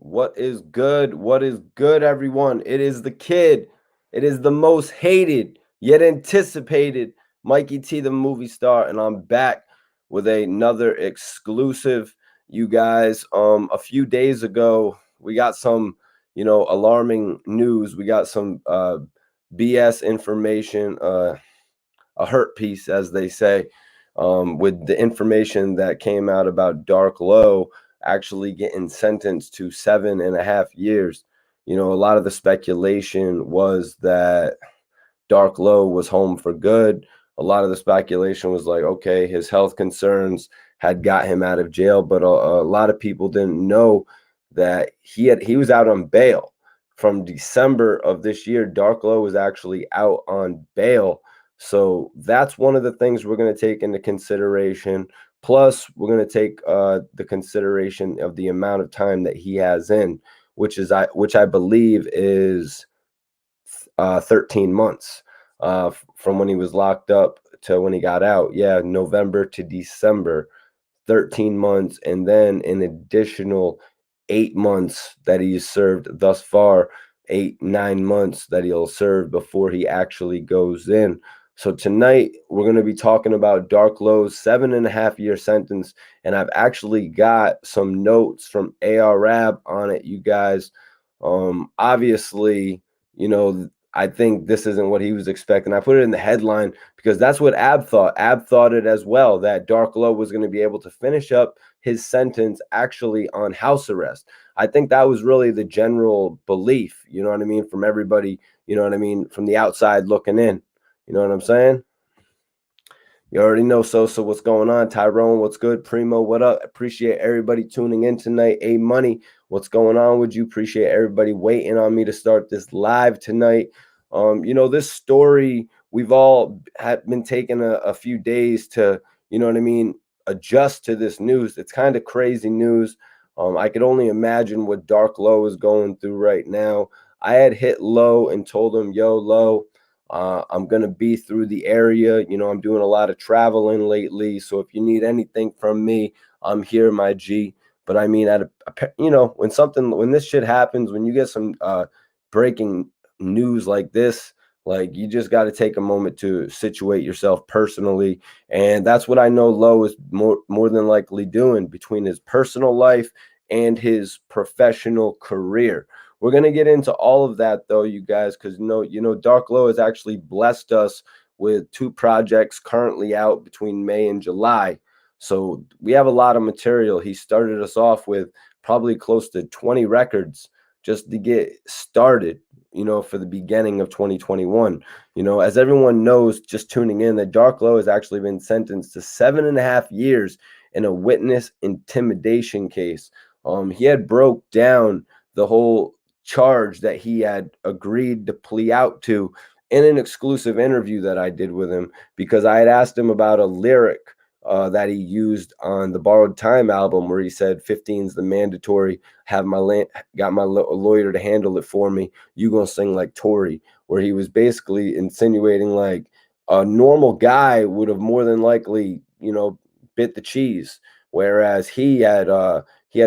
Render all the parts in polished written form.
What is good? What is good, everyone? It is the kid. It is the most hated yet anticipated Mikey T, the movie star, and I'm back with another exclusive. You guys, a few days ago, we got some, alarming news. We got some BS information, a hurt piece, as they say, with the information that came out about Dark Low actually getting sentenced to 7.5 years. A lot of the speculation was that Dark Low was home for good. A lot of the speculation was like, okay, his health concerns had got him out of jail, but a lot of people didn't know that he was out on bail from December of this year. Dark Low was actually out on bail, so that's one of the things we're going to take into consideration. Plus, we're going to take the consideration of the amount of time that he has in, which I believe is 13 months from when he was locked up to when he got out. Yeah, November to December, 13 months, and then an additional 8 months that he's served thus far, 8, 9 months that he'll serve before he actually goes in. So tonight we're going to be talking about Dark Low's 7.5 year sentence, and I've actually got some notes from ARAB on it, you guys. Obviously, I think this isn't what he was expecting. I put it in the headline because that's what Ab thought. Ab thought it as well, that Dark Low was going to be able to finish up his sentence actually on house arrest. I think that was really the general belief, you know what I mean, from everybody, you know what I mean, from the outside looking in. You know what I'm saying? You already know Sosa, what's going on? Tyrone, what's good? Primo, what up? Appreciate everybody tuning in tonight. A Money, what's going on with you? Appreciate everybody waiting on me to start this live tonight. This story, we've all been taking a few days to, you know what I mean, adjust to this news. It's kind of crazy news. I could only imagine what Dark Low is going through right now. I had hit Low and told him, yo, Low, I'm going to be through the area. I'm doing a lot of traveling lately. So if you need anything from me, I'm here, my G. But I mean, when this shit happens, when you get some breaking news like this, like you just got to take a moment to situate yourself personally. And that's what I know Low is more than likely doing between his personal life and his professional career. We're going to get into all of that, though, you guys, because Dark Low has actually blessed us with 2 projects currently out between May and July. So we have a lot of material. He started us off with probably close to 20 records just to get started, for the beginning of 2021. As everyone knows, just tuning in, that Dark Low has actually been sentenced to 7.5 years in a witness intimidation case. He had broke down the whole charge that he had agreed to plea out to in an exclusive interview that I did with him, because I had asked him about a lyric that he used on the Borrowed Time album where he said 15's the mandatory, got my lawyer to handle it for me, you gonna sing like Tory, where he was basically insinuating like a normal guy would have more than likely, bit the cheese, whereas he had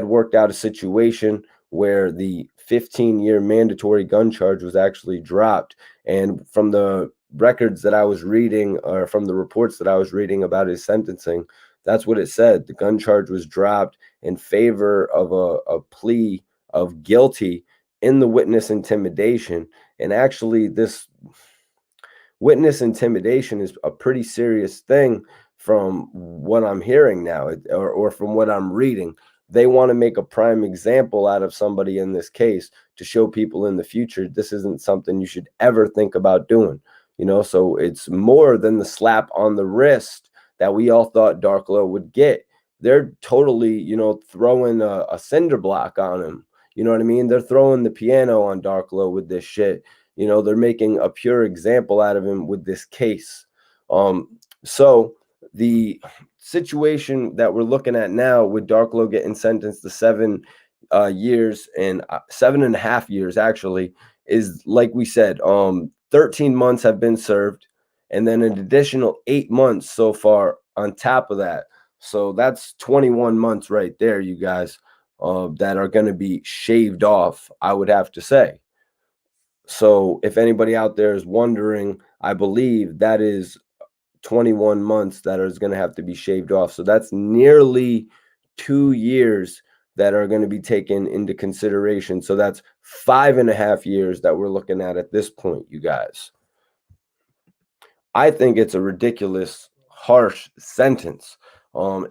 worked out a situation where the 15-year mandatory gun charge was actually dropped. And from the records that I was reading, or from the reports that I was reading about his sentencing, that's what it said. The gun charge was dropped in favor of a plea of guilty in the witness intimidation. And actually, this witness intimidation is a pretty serious thing from what I'm hearing now, or from what I'm reading. They want to make a prime example out of somebody in this case to show people in the future this isn't something you should ever think about doing. So it's more than the slap on the wrist that we all thought Dark Low would get. They're totally, throwing a cinder block on him. You know what I mean? They're throwing the piano on Dark Low with this shit. They're making a pure example out of him with this case. So the situation that we're looking at now with Dark Low getting sentenced to 7 years and 7.5 years actually is, like we said, 13 months have been served, and then an additional 8 months so far on top of that. So that's 21 months right there, you guys. that are going to be shaved off, I would have to say. So if anybody out there is wondering, I believe that is 21 months that is going to have to be shaved off. So that's nearly 2 years that are going to be taken into consideration. So that's 5.5 years that we're looking at this point, you guys. I think it's a ridiculous, harsh sentence.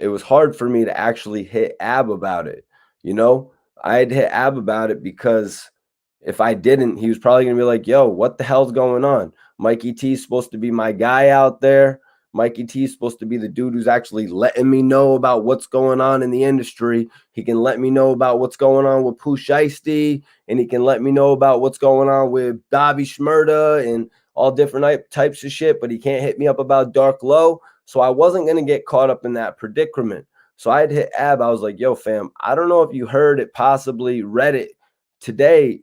It was hard for me to actually hit Ab about it. You know, I'd hit Ab about it because if I didn't, he was probably gonna be like, yo, what the hell's going on? Mikey T's supposed to be my guy out there. Mikey T's supposed to be the dude who's actually letting me know about what's going on in the industry. He can let me know about what's going on with Pooh Shiesty, and he can let me know about what's going on with Bobby Shmurda and all different types of shit, but he can't hit me up about Dark Low. So I wasn't going to get caught up in that predicament. So I had hit Ab. I was like, yo, fam, I don't know if you heard it, possibly read it. Today,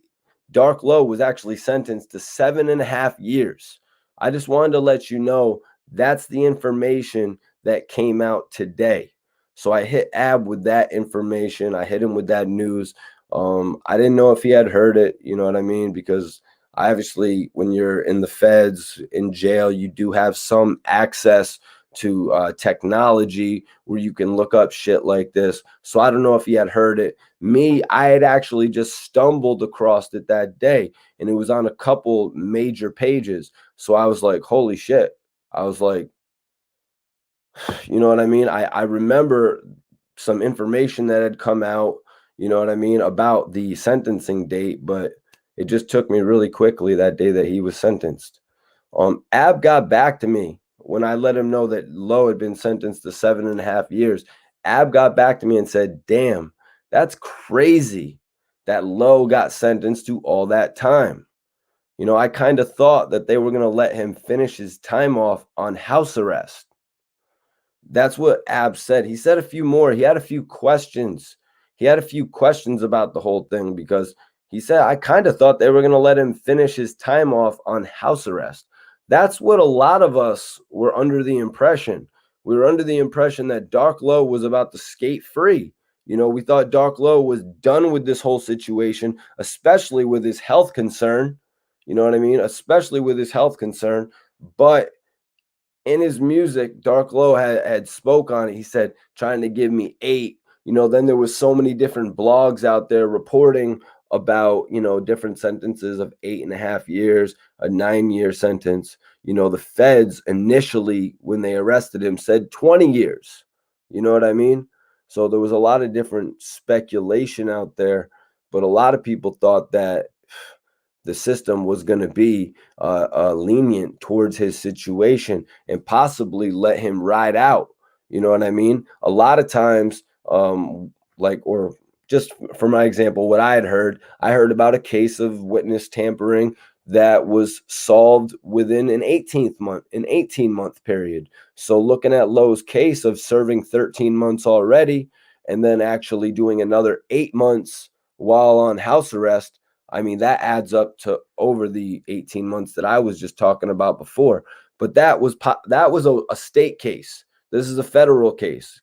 Dark Low was actually sentenced to 7.5 years. I just wanted to let you know that's the information that came out today. So I hit Ab with that information. I hit him with that news. I didn't know if he had heard it, you know what I mean? Because obviously, when you're in the feds, in jail, you do have some access to technology where you can look up shit like this. So I don't know if he had heard it. Me, I had actually just stumbled across it that day, and it was on a couple major pages. So I was like, holy shit. I was like, you know what I mean? I remember some information that had come out, you know what I mean, about the sentencing date, but it just took me really quickly that day that he was sentenced. Ab got back to me when I let him know that Lowe had been sentenced to 7.5 years. Ab got back to me and said, damn, that's crazy that Lowe got sentenced to all that time. You know, I kind of thought that they were going to let him finish his time off on house arrest. That's what Ab said. He said a few more. He had a few questions. He had a few questions about the whole thing because he said, I kind of thought they were going to let him finish his time off on house arrest. That's what a lot of us were under the impression. We were under the impression that Dark Low was about to skate free. You know, we thought Dark Low was done with this whole situation, especially with his health concern. You know what I mean? Especially with his health concern. But in his music, Dark Low had spoke on it. He said, trying to give me 8. You know, then there was so many different blogs out there reporting about, you know, different sentences of 8.5 years, a 9-year sentence. You know, the feds initially, when they arrested him, said 20 years. You know what I mean? So there was a lot of different speculation out there, but a lot of people thought that the system was going to be lenient towards his situation and possibly let him ride out. You know what I mean? A lot of times, like, or just for my example, what I heard about a case of witness tampering that was solved within an 18-month period. So looking at Lowe's case of serving 13 months already and then actually doing another 8 months while on house arrest, I mean, that adds up to over the 18 months that I was just talking about before. But that was a state case. This is a federal case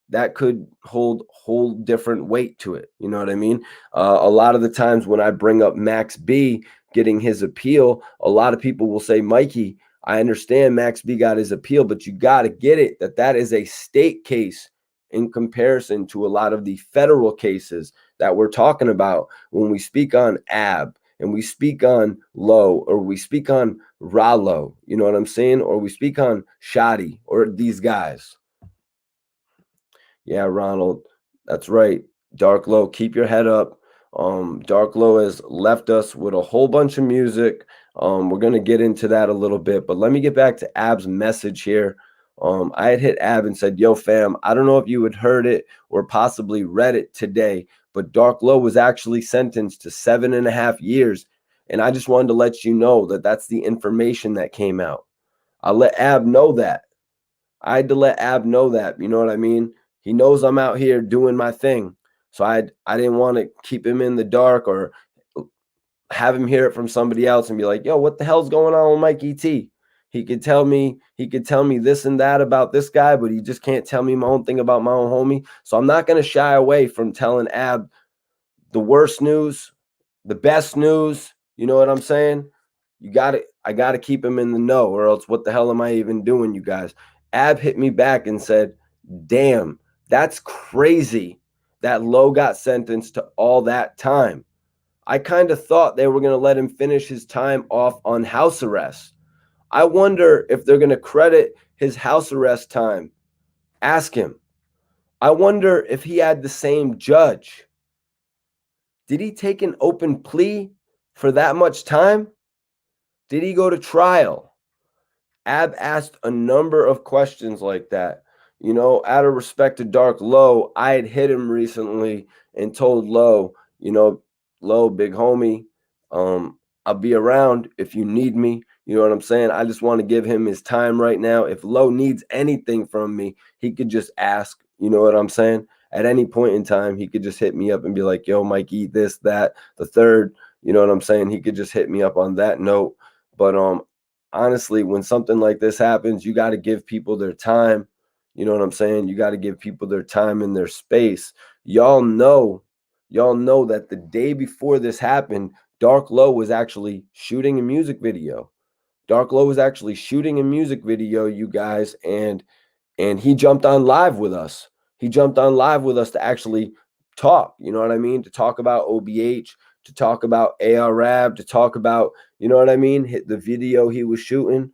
that could hold whole different weight to it. You know what I mean? A lot of the times when I bring up Max B getting his appeal, a lot of people will say, Mikey, I understand Max B got his appeal, but you got to get it that is a state case in comparison to a lot of the federal cases that we're talking about when we speak on Ab and we speak on Low or we speak on Rallo, you know what I'm saying? Or we speak on Shoddy or these guys. Yeah, Ronald, that's right. Dark Low, keep your head up. Dark Low has left us with a whole bunch of music. We're gonna get into that a little bit, but let me get back to Ab's message here. I had hit Ab and said, "Yo, fam, I don't know if you had heard it or possibly read it today, but Dark Low was actually sentenced to 7.5 years, and I just wanted to let you know that that's the information that came out. I let Ab know that. I had to let Ab know that, you know what I mean? He knows I'm out here doing my thing. So I didn't want to keep him in the dark or have him hear it from somebody else and be like, yo, what the hell's going on with Mikey T? he could tell me this and that about this guy, but he just can't tell me my own thing about my own homie. So I'm not going to shy away from telling Ab the worst news, the best news. You know what I'm saying? I got to keep him in the know, or else what the hell am I even doing, you guys? Ab hit me back and said, "Damn, that's crazy that Lowe got sentenced to all that time. I kind of thought they were going to let him finish his time off on house arrest. I wonder if they're going to credit his house arrest time. Ask him. I wonder if he had the same judge. Did he take an open plea for that much time? Did he go to trial?" Ab asked a number of questions like that. You know, out of respect to Dark Lowe, I had hit him recently and told Lowe, you know, Lowe, big homie, I'll be around if you need me. You know what I'm saying? I just want to give him his time right now. If Lowe needs anything from me, he could just ask. You know what I'm saying? At any point in time, he could just hit me up and be like, yo, Mikey, this, that, the third. You know what I'm saying? He could just hit me up on that note. But honestly, when something like this happens, you got to give people their time. You know what I'm saying? You got to give people their time and their space. Y'all know that the day before this happened, Dark Lowe was actually shooting a music video. Dark Lowe was actually shooting a music video, you guys, and he jumped on live with us. He jumped on live with us to actually talk, you know what I mean? To talk about OBH, to talk about ARAB, to talk about, you know what I mean? Hit the video he was shooting.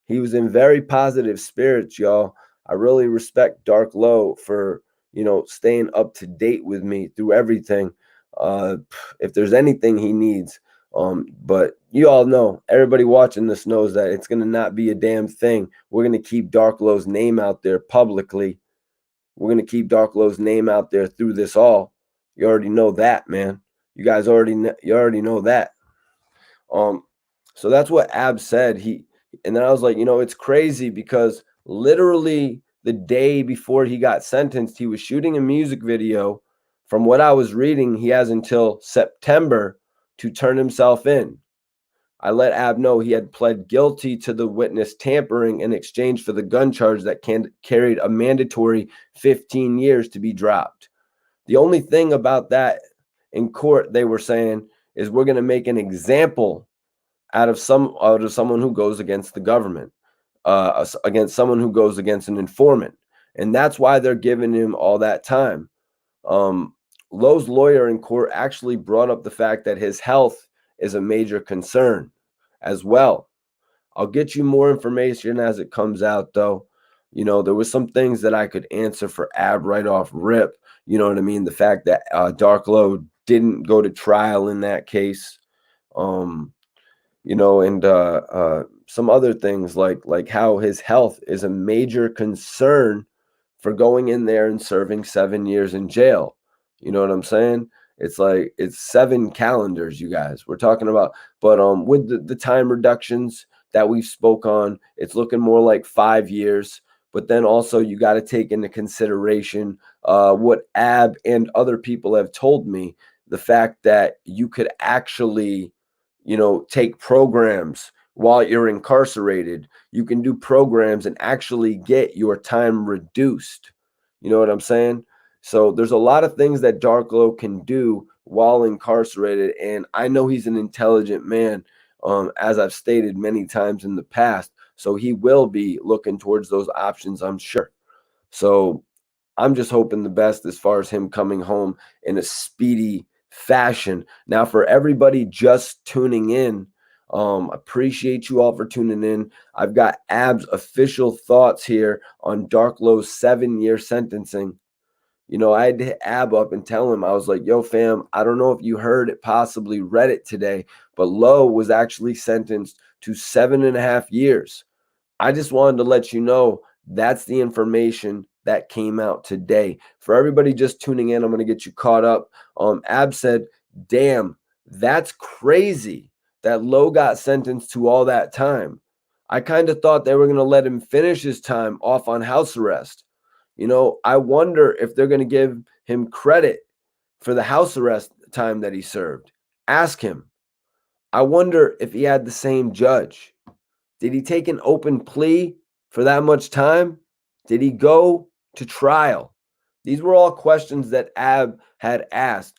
He was in very positive spirits, y'all. I really respect Dark Lowe for, you know, staying up to date with me through everything. Uh, if there's anything he needs, but you all know, everybody watching this knows that it's gonna not be a damn thing. We're gonna keep Dark Lowe's name out there publicly. We're gonna keep Dark Lowe's name out there through this all. You already know that, man. You already know that. Um, so that's what Ab said. And then I was like, you know, it's crazy because literally the day before he got sentenced, he was shooting a music video. From what I was reading, he has until September to turn himself in. I let Ab know he had pled guilty to the witness tampering in exchange for the gun charge that carried a mandatory 15 years to be dropped. The only thing about that in court, they were saying, is we're going to make an example out of someone who goes against the government, against someone who goes against an informant, and that's why they're giving him all that time. Lowe's lawyer in court actually brought up the fact that his health is a major concern as well. I'll get you more information as it comes out, though. You know, there was some things that I could answer for Ab right off rip. You know what I mean? The fact that Dark Lowe didn't go to trial in that case. You know, and some other things like how his health is a major concern for going in there and serving 7 years in jail. You know what I'm saying? It's like it's 7 calendars, you guys. We're talking about, but with the time reductions that we spoke on, it's looking more like 5 years. But then also you got to take into consideration what Ab and other people have told me, the fact that you could actually, you know, take programs while you're incarcerated. You can do programs and actually get your time reduced. You know what I'm saying? So there's a lot of things that Dark Lowe can do while incarcerated. And I know he's an intelligent man, as I've stated many times in the past. So he will be looking towards those options, I'm sure. So I'm just hoping the best as far as him coming home in a speedy fashion. Now, for everybody just tuning in, appreciate you all for tuning in. I've got Ab's official thoughts here on Dark Lowe's 7-year sentencing. You know, I had to hit Ab up and tell him, I was like, yo, fam, I don't know if you heard it, possibly read it today, but Lowe was actually sentenced to 7.5 years. I just wanted to let you know that's the information that came out today. For everybody just tuning in, I'm going to get you caught up. Ab said, damn, that's crazy that Lowe got sentenced to all that time. I kind of thought they were going to let him finish his time off on house arrest. You know, I wonder if they're going to give him credit for the house arrest time that he served. Ask him. I wonder if he had the same judge. Did he take an open plea for that much time? Did he go to trial? These were all questions that Ab had asked.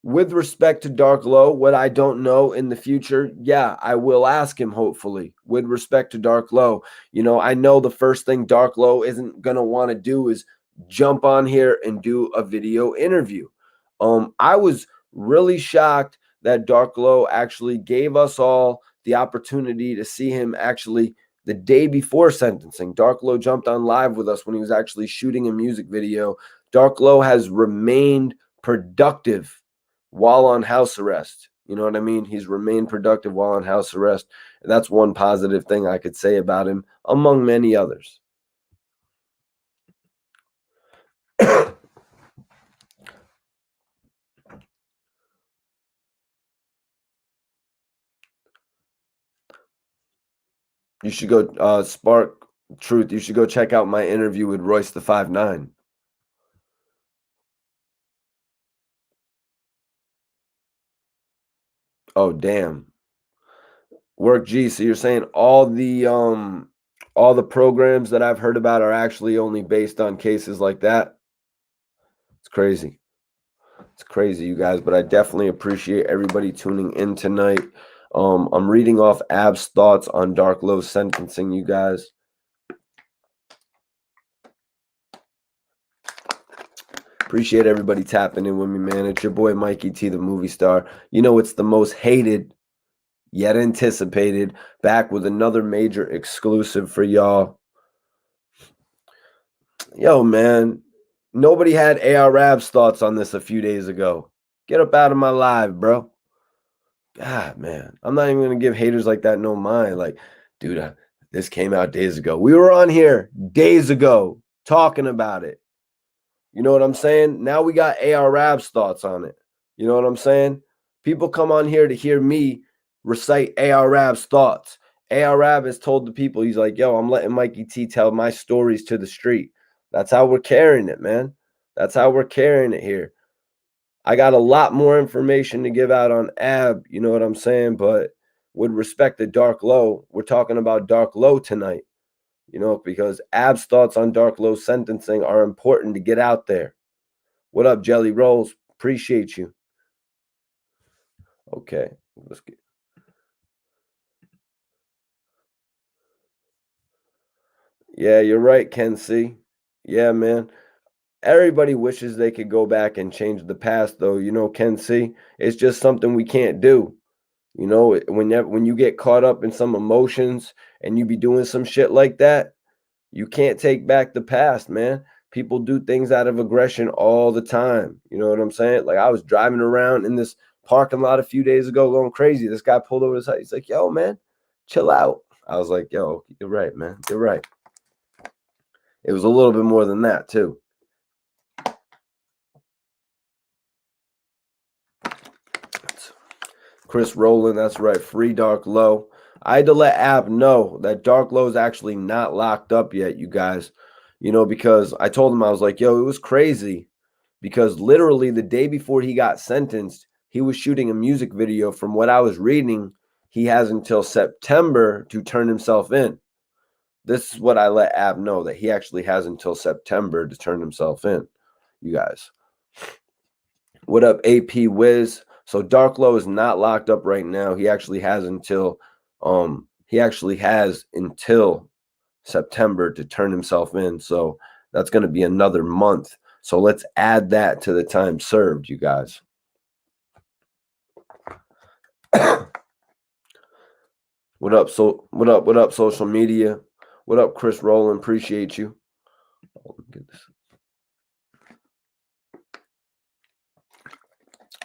With respect to Dark Low, what I don't know in the future, yeah, I will ask him, hopefully. With respect to Dark Low, I know the first thing Dark Low isn't going to want to do is jump on here and do a video interview. I was really shocked that Dark Low actually gave us all the opportunity to see him actually the day before sentencing. Dark Low jumped on live with us when he was actually shooting a music video. Dark Low has remained productive while on house arrest. You know what I mean? He's remained productive while on house arrest. And that's one positive thing I could say about him, among many others. You should go Spark Truth. You should go check out my interview with Royce the 5'9". Oh, damn. Work G. So you're saying all the programs that I've heard about are actually only based on cases like that? It's crazy. It's crazy, you guys, but I definitely appreciate everybody tuning in tonight. I'm reading off Ab's thoughts on Dark Low's sentencing, you guys. Appreciate everybody tapping in with me, man. It's your boy Mikey T, the movie star. It's the most hated yet anticipated, back with another major exclusive for y'all. Yo, man, nobody had AR Rab's thoughts on this a few days ago. Get up out of my live, bro. God, man, I'm not even going to give haters like that no mind. Like, dude, this came out days ago. We were on here days ago talking about it. You know what I'm saying? Now we got AR Rab's thoughts on it. You know what I'm saying? People come on here to hear me recite AR Rab's thoughts. AR Rab has told the people, he's like, yo, I'm letting Mikey T tell my stories to the street. That's how we're carrying it, man. That's how we're carrying it here. I got a lot more information to give out on Ab, you know what I'm saying? But with respect to Dark Low, we're talking about Dark Low tonight, because Ab's thoughts on Dark Low sentencing are important to get out there. What up, Jelly Rolls? Appreciate you. Okay, let's get. Yeah, you're right, Ken C. Yeah, man. Everybody wishes they could go back and change the past, though. Ken C. It's just something we can't do. When you get caught up in some emotions and you be doing some shit like that, you can't take back the past, man. People do things out of aggression all the time. You know what I'm saying? Like, I was driving around in this parking lot a few days ago going crazy. This guy pulled over his side. He's like, yo, man, chill out. I was like, yo, you're right, man. You're right. It was a little bit more than that, too. Chris Rowland, that's right. Free Dark Low. I had to let Ab know that Dark Low is actually not locked up yet, you guys. Because I told him, I was like, yo, it was crazy. Because literally the day before he got sentenced, he was shooting a music video. From what I was reading, he has until September to turn himself in. This is what I let Ab know, that he actually has until September to turn himself in, you guys. What up, AP Wiz? So Dark Low is not locked up right now. He actually has until September to turn himself in. So that's going to be another month. So let's add that to the time served, you guys. What up, social media? What up, Chris Rowland? Appreciate you.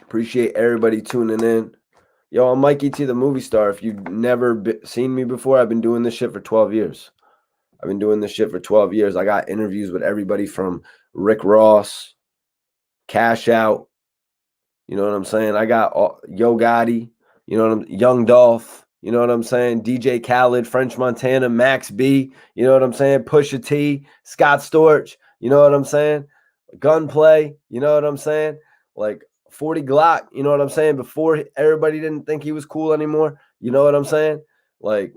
Appreciate everybody tuning in. Yo, I'm Mikey T, the movie star. If you've never seen me before, I've been doing this shit for 12 years. I got interviews with everybody from Rick Ross, Cash Out. You know what I'm saying? I got Yo Gotti. Young Dolph. You know what I'm saying? DJ Khaled, French Montana, Max B. You know what I'm saying? Pusha T, Scott Storch. You know what I'm saying? Gunplay. You know what I'm saying? Like 40 Glock. You know what I'm saying? Before everybody didn't think he was cool anymore. You know what I'm saying? Like,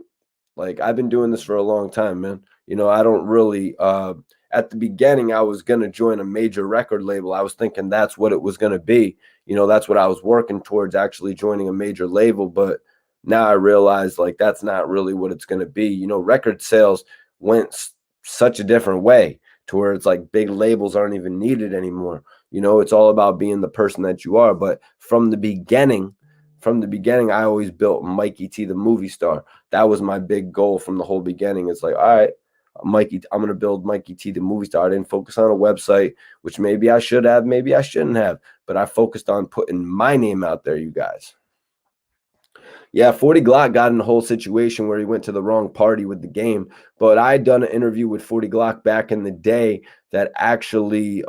Like, I've been doing this for a long time, man. I don't really at the beginning I was going to join a major record label. I was thinking that's what it was going to be. That's what I was working towards, actually joining a major label, but now I realize like that's not really what it's going to be. Record sales went such a different way to where it's like big labels aren't even needed anymore. It's all about being the person that you are. But from the beginning, I always built Mikey T, the movie star. That was my big goal from the whole beginning. It's like, all right, Mikey, I'm going to build Mikey T, the movie star. I didn't focus on a website, which maybe I should have, maybe I shouldn't have, but I focused on putting my name out there, you guys. Yeah, 40 Glock got in the whole situation where he went to the wrong party with the game. But I had done an interview with 40 Glock back in the day that actually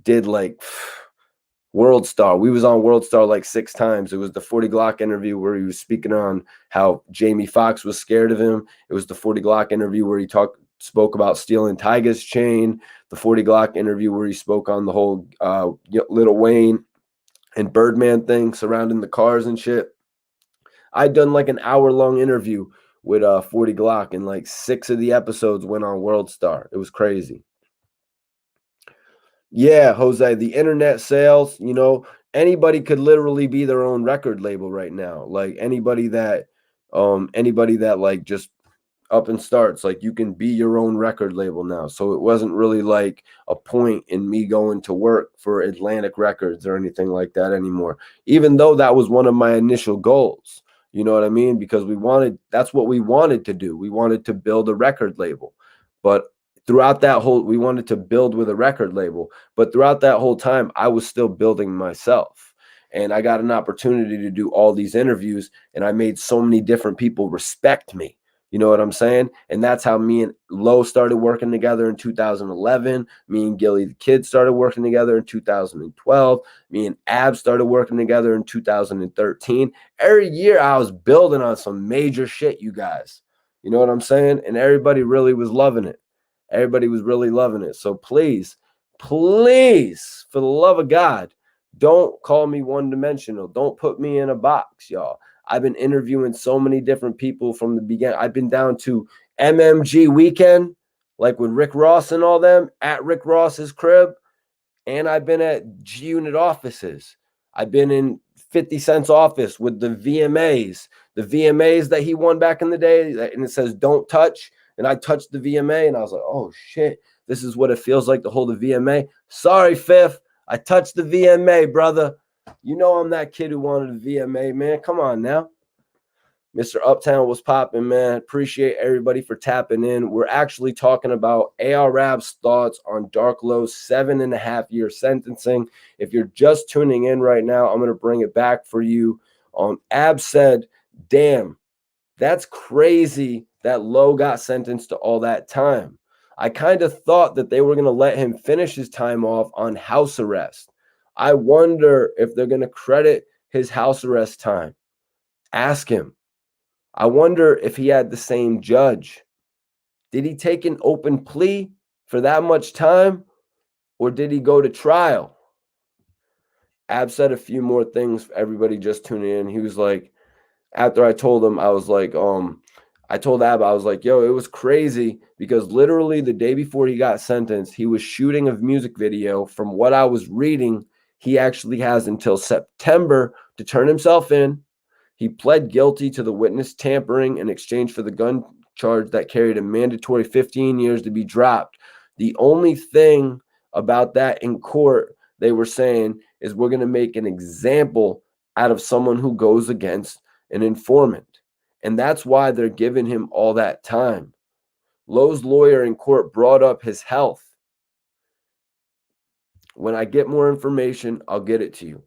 did like World Star. We was on World Star like 6 times. It was the 40 Glock interview where he was speaking on how Jamie Foxx was scared of him. It was the 40 Glock interview where he spoke about stealing Tyga's chain. The 40 Glock interview where he spoke on the whole Lil Wayne and Birdman thing surrounding the cars and shit. I'd done like an hour-long interview with 40 Glock, and like 6 of the episodes went on World Star. It was crazy. Yeah, Jose, the internet sales, anybody could literally be their own record label right now. Like anybody that like just up and starts, like you can be your own record label now. So it wasn't really like a point in me going to work for Atlantic Records or anything like that anymore, even though that was one of my initial goals. You know what I mean? Because that's what we wanted to do. We wanted to build a record label. But we wanted to build with a record label. But throughout that whole time, I was still building myself. And I got an opportunity to do all these interviews, and I made so many different people respect me. You know what I'm saying? And that's how me and Lowe started working together in 2011. Me and Gilly the Kid started working together in 2012. Me and Ab started working together in 2013. Every year I was building on some major shit, you guys. You know what I'm saying? And everybody really was loving it. Everybody was really loving it. So please, please, for the love of God, don't call me one-dimensional. Don't put me in a box, y'all. I've been interviewing so many different people from the beginning. I've been down to MMG weekend, like with Rick Ross and all them, at Rick Ross's crib. And I've been at G-Unit offices. I've been in 50 Cent's office with the VMAs that he won back in the day. And it says, don't touch. And I touched the VMA and I was like, oh shit, this is what it feels like to hold a VMA. Sorry, Fifth. I touched the VMA, brother. You know I'm that kid who wanted a VMA, man. Come on now. Mr. Uptown was popping, man. Appreciate everybody for tapping in. We're actually talking about AR Rab's thoughts on Dark Low's 7.5-year sentencing. If you're just tuning in right now, I'm going to bring it back for you. Ab said, damn, that's crazy that Low got sentenced to all that time. I kind of thought that they were going to let him finish his time off on house arrest. I wonder if they're going to credit his house arrest time. Ask him. I wonder if he had the same judge. Did he take an open plea for that much time, or did he go to trial? Ab said a few more things for everybody just tuning in. He was like, after I told him, I was like, I told Ab, I was like, yo, it was crazy because literally the day before he got sentenced, he was shooting a music video. From what I was reading, he actually has until September to turn himself in. He pled guilty to the witness tampering in exchange for the gun charge that carried a mandatory 15 years to be dropped. The only thing about that in court, they were saying, is we're going to make an example out of someone who goes against an informant. And that's why they're giving him all that time. Lowe's lawyer in court brought up his health. When I get more information, I'll get it to you.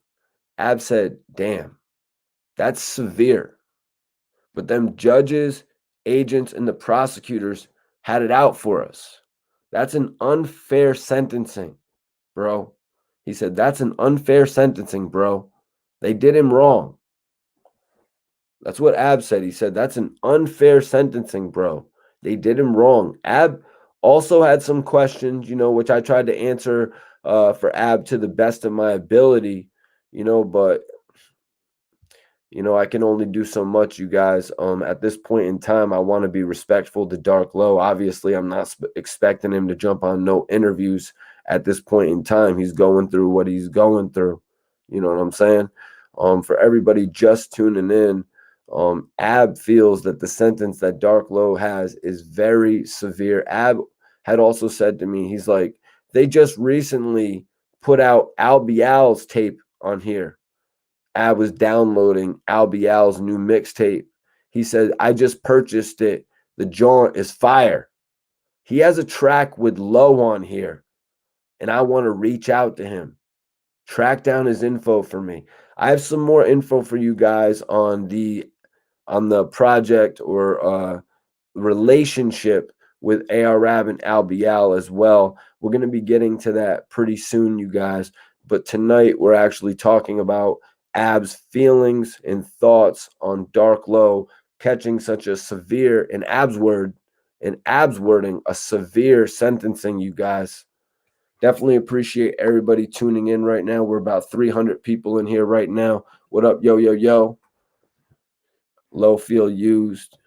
Ab said, damn, that's severe. But them judges, agents, and the prosecutors had it out for us. That's an unfair sentencing, bro. He said, that's an unfair sentencing, bro. They did him wrong. That's what Ab said. He said, that's an unfair sentencing, bro. They did him wrong. Ab also had some questions, which I tried to answer for Ab to the best of my ability, but I can only do so much, you guys. At this point in time, I want to be respectful to Dark Low. Obviously, I'm not expecting him to jump on no interviews at this point in time. He's going through what he's going through. You know what I'm saying? For everybody just tuning in, Ab feels that the sentence that Dark Low has is very severe. Ab had also said to me, he's like, they just recently put out ABDUL's tape on here. Ab was downloading ABDUL's new mixtape. He said, I just purchased it. The joint is fire. He has a track with Low on here, and I want to reach out to him. Track down his info for me. I have some more info for you guys on the project or relationship with ARAB and ABDUL as well. We're going to be getting to that pretty soon, you guys. But tonight we're actually talking about Ab's feelings and thoughts on Dark Low catching such a severe, in Ab's wording, a severe sentencing, you guys. Definitely appreciate everybody tuning in right now. We're about 300 people in here right now. What up, yo, yo, yo? Low feel used.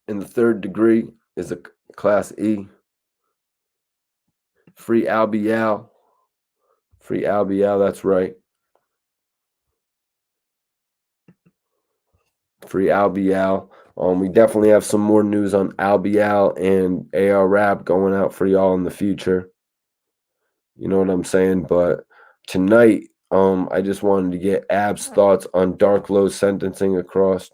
In the third degree is a class E. Free ABDUL. Free ABDUL, that's right. Free ABDUL. We definitely have some more news on ABDUL and ARAB going out for y'all in the future. You know what I'm saying? But tonight, I just wanted to get Ab's thoughts on Dark Low's sentencing across.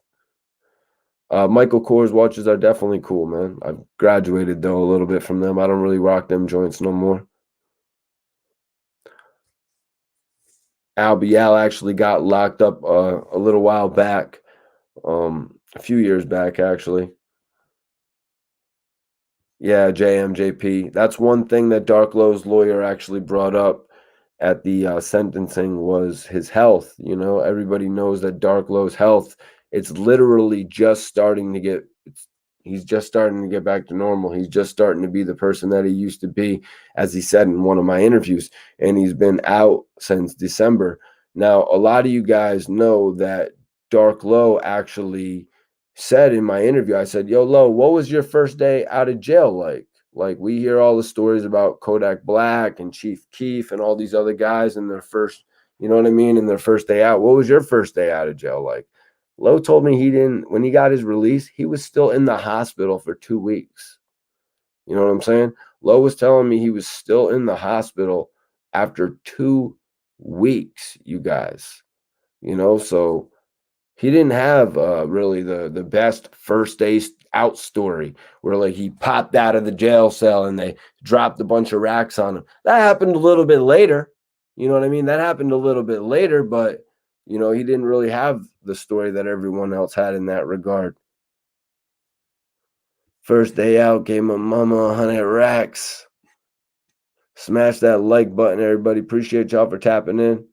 Michael Kors watches are definitely cool, man. I've graduated though a little bit from them. I don't really rock them joints no more. ABDUL actually got locked up a little while back, a few years back actually. Yeah, JMJP. That's one thing that Dark Low's lawyer actually brought up at the sentencing was his health. Everybody knows that Dark Low's health, it's literally just starting to get, he's just starting to get back to normal. He's just starting to be the person that he used to be, as he said in one of my interviews, and he's been out since December. Now, a lot of you guys know that Dark Low actually said in my interview, I said, yo, Low, what was your first day out of jail like? Like, we hear all the stories about Kodak Black and Chief Keef and all these other guys in their first, you know what I mean, in their first day out. What was your first day out of jail like? Low told me when he got his release, he was still in the hospital for 2 weeks. You know what I'm saying? Low was telling me he was still in the hospital after 2 weeks, you guys. So he didn't have really the best first day out story where like he popped out of the jail cell and they dropped a bunch of racks on him. That happened a little bit later. You know what I mean? That happened a little bit later, but he didn't really have the story that everyone else had in that regard. First day out, gave my mama 100 racks. Smash that like button, everybody. Appreciate y'all for tapping in.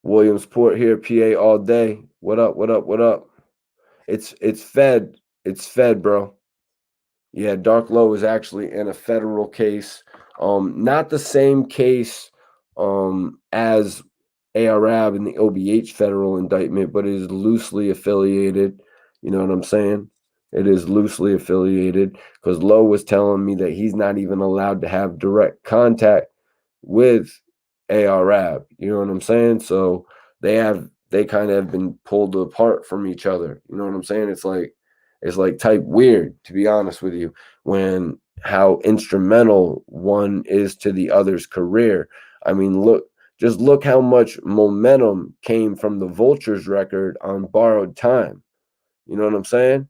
Williamsport here, PA all day. What up, what up, what up? It's fed. It's fed, bro. Yeah, Dark Low is actually in a federal case. Not the same case as ARAB and the OBH federal indictment, but it is loosely affiliated. You know what I'm saying? It is loosely affiliated because Low was telling me that he's not even allowed to have direct contact with ARAB. You know what I'm saying? So they kind of have been pulled apart from each other. You know what I'm saying? It's like type weird, to be honest with you, when how instrumental one is to the other's career. I mean, look how much momentum came from the Vultures record on Borrowed Time. You know what I'm saying?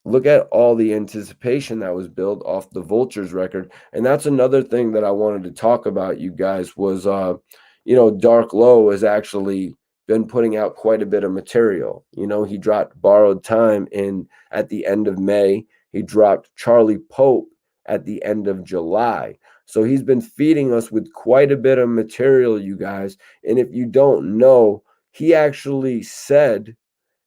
Look at all the anticipation that was built off the Vultures record. And that's another thing that I wanted to talk about, you guys, was Dark Low has actually been putting out quite a bit of material. He dropped Borrowed Time at the end of May. He dropped Charlie Pope at the end of July. So he's been feeding us with quite a bit of material, you guys. And if you don't know, he actually said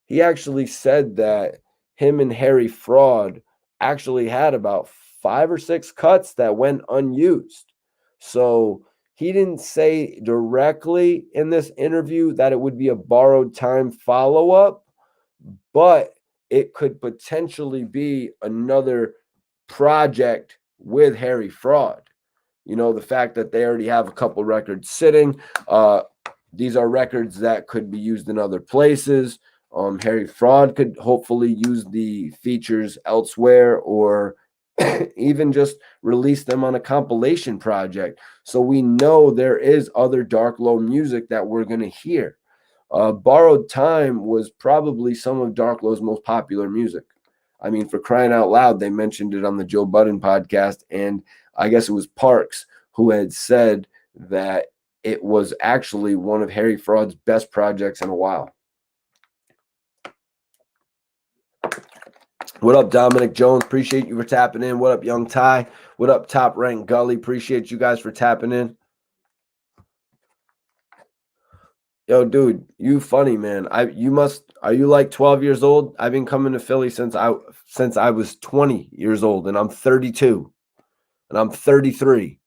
that him and Harry Fraud actually had about 5 or 6 cuts that went unused. So he didn't say directly in this interview that it would be a borrowed time follow-up, but it could potentially be another project with Harry Fraud. You know, the fact that they already have a couple records sitting, these are records that could be used in other places. Harry Fraud could hopefully use the features elsewhere, or even just release them on a compilation project. So we know there is other Dark Low music that we're going to hear. Borrowed Time was probably some of Dark Low's most popular music. I mean, for crying out loud, they mentioned it on the Joe Budden podcast, and I guess it was Parks who had said that it was actually one of Harry Fraud's best projects in a while. What up, Dominic Jones? Appreciate you for tapping in. What up, Young Ty? What up, Top Rank Gully? Appreciate you guys for tapping in. Yo, dude, you funny, man. Are you like 12 years old? I've been coming to Philly since I was 20 years old, and I'm 32. And I'm 33.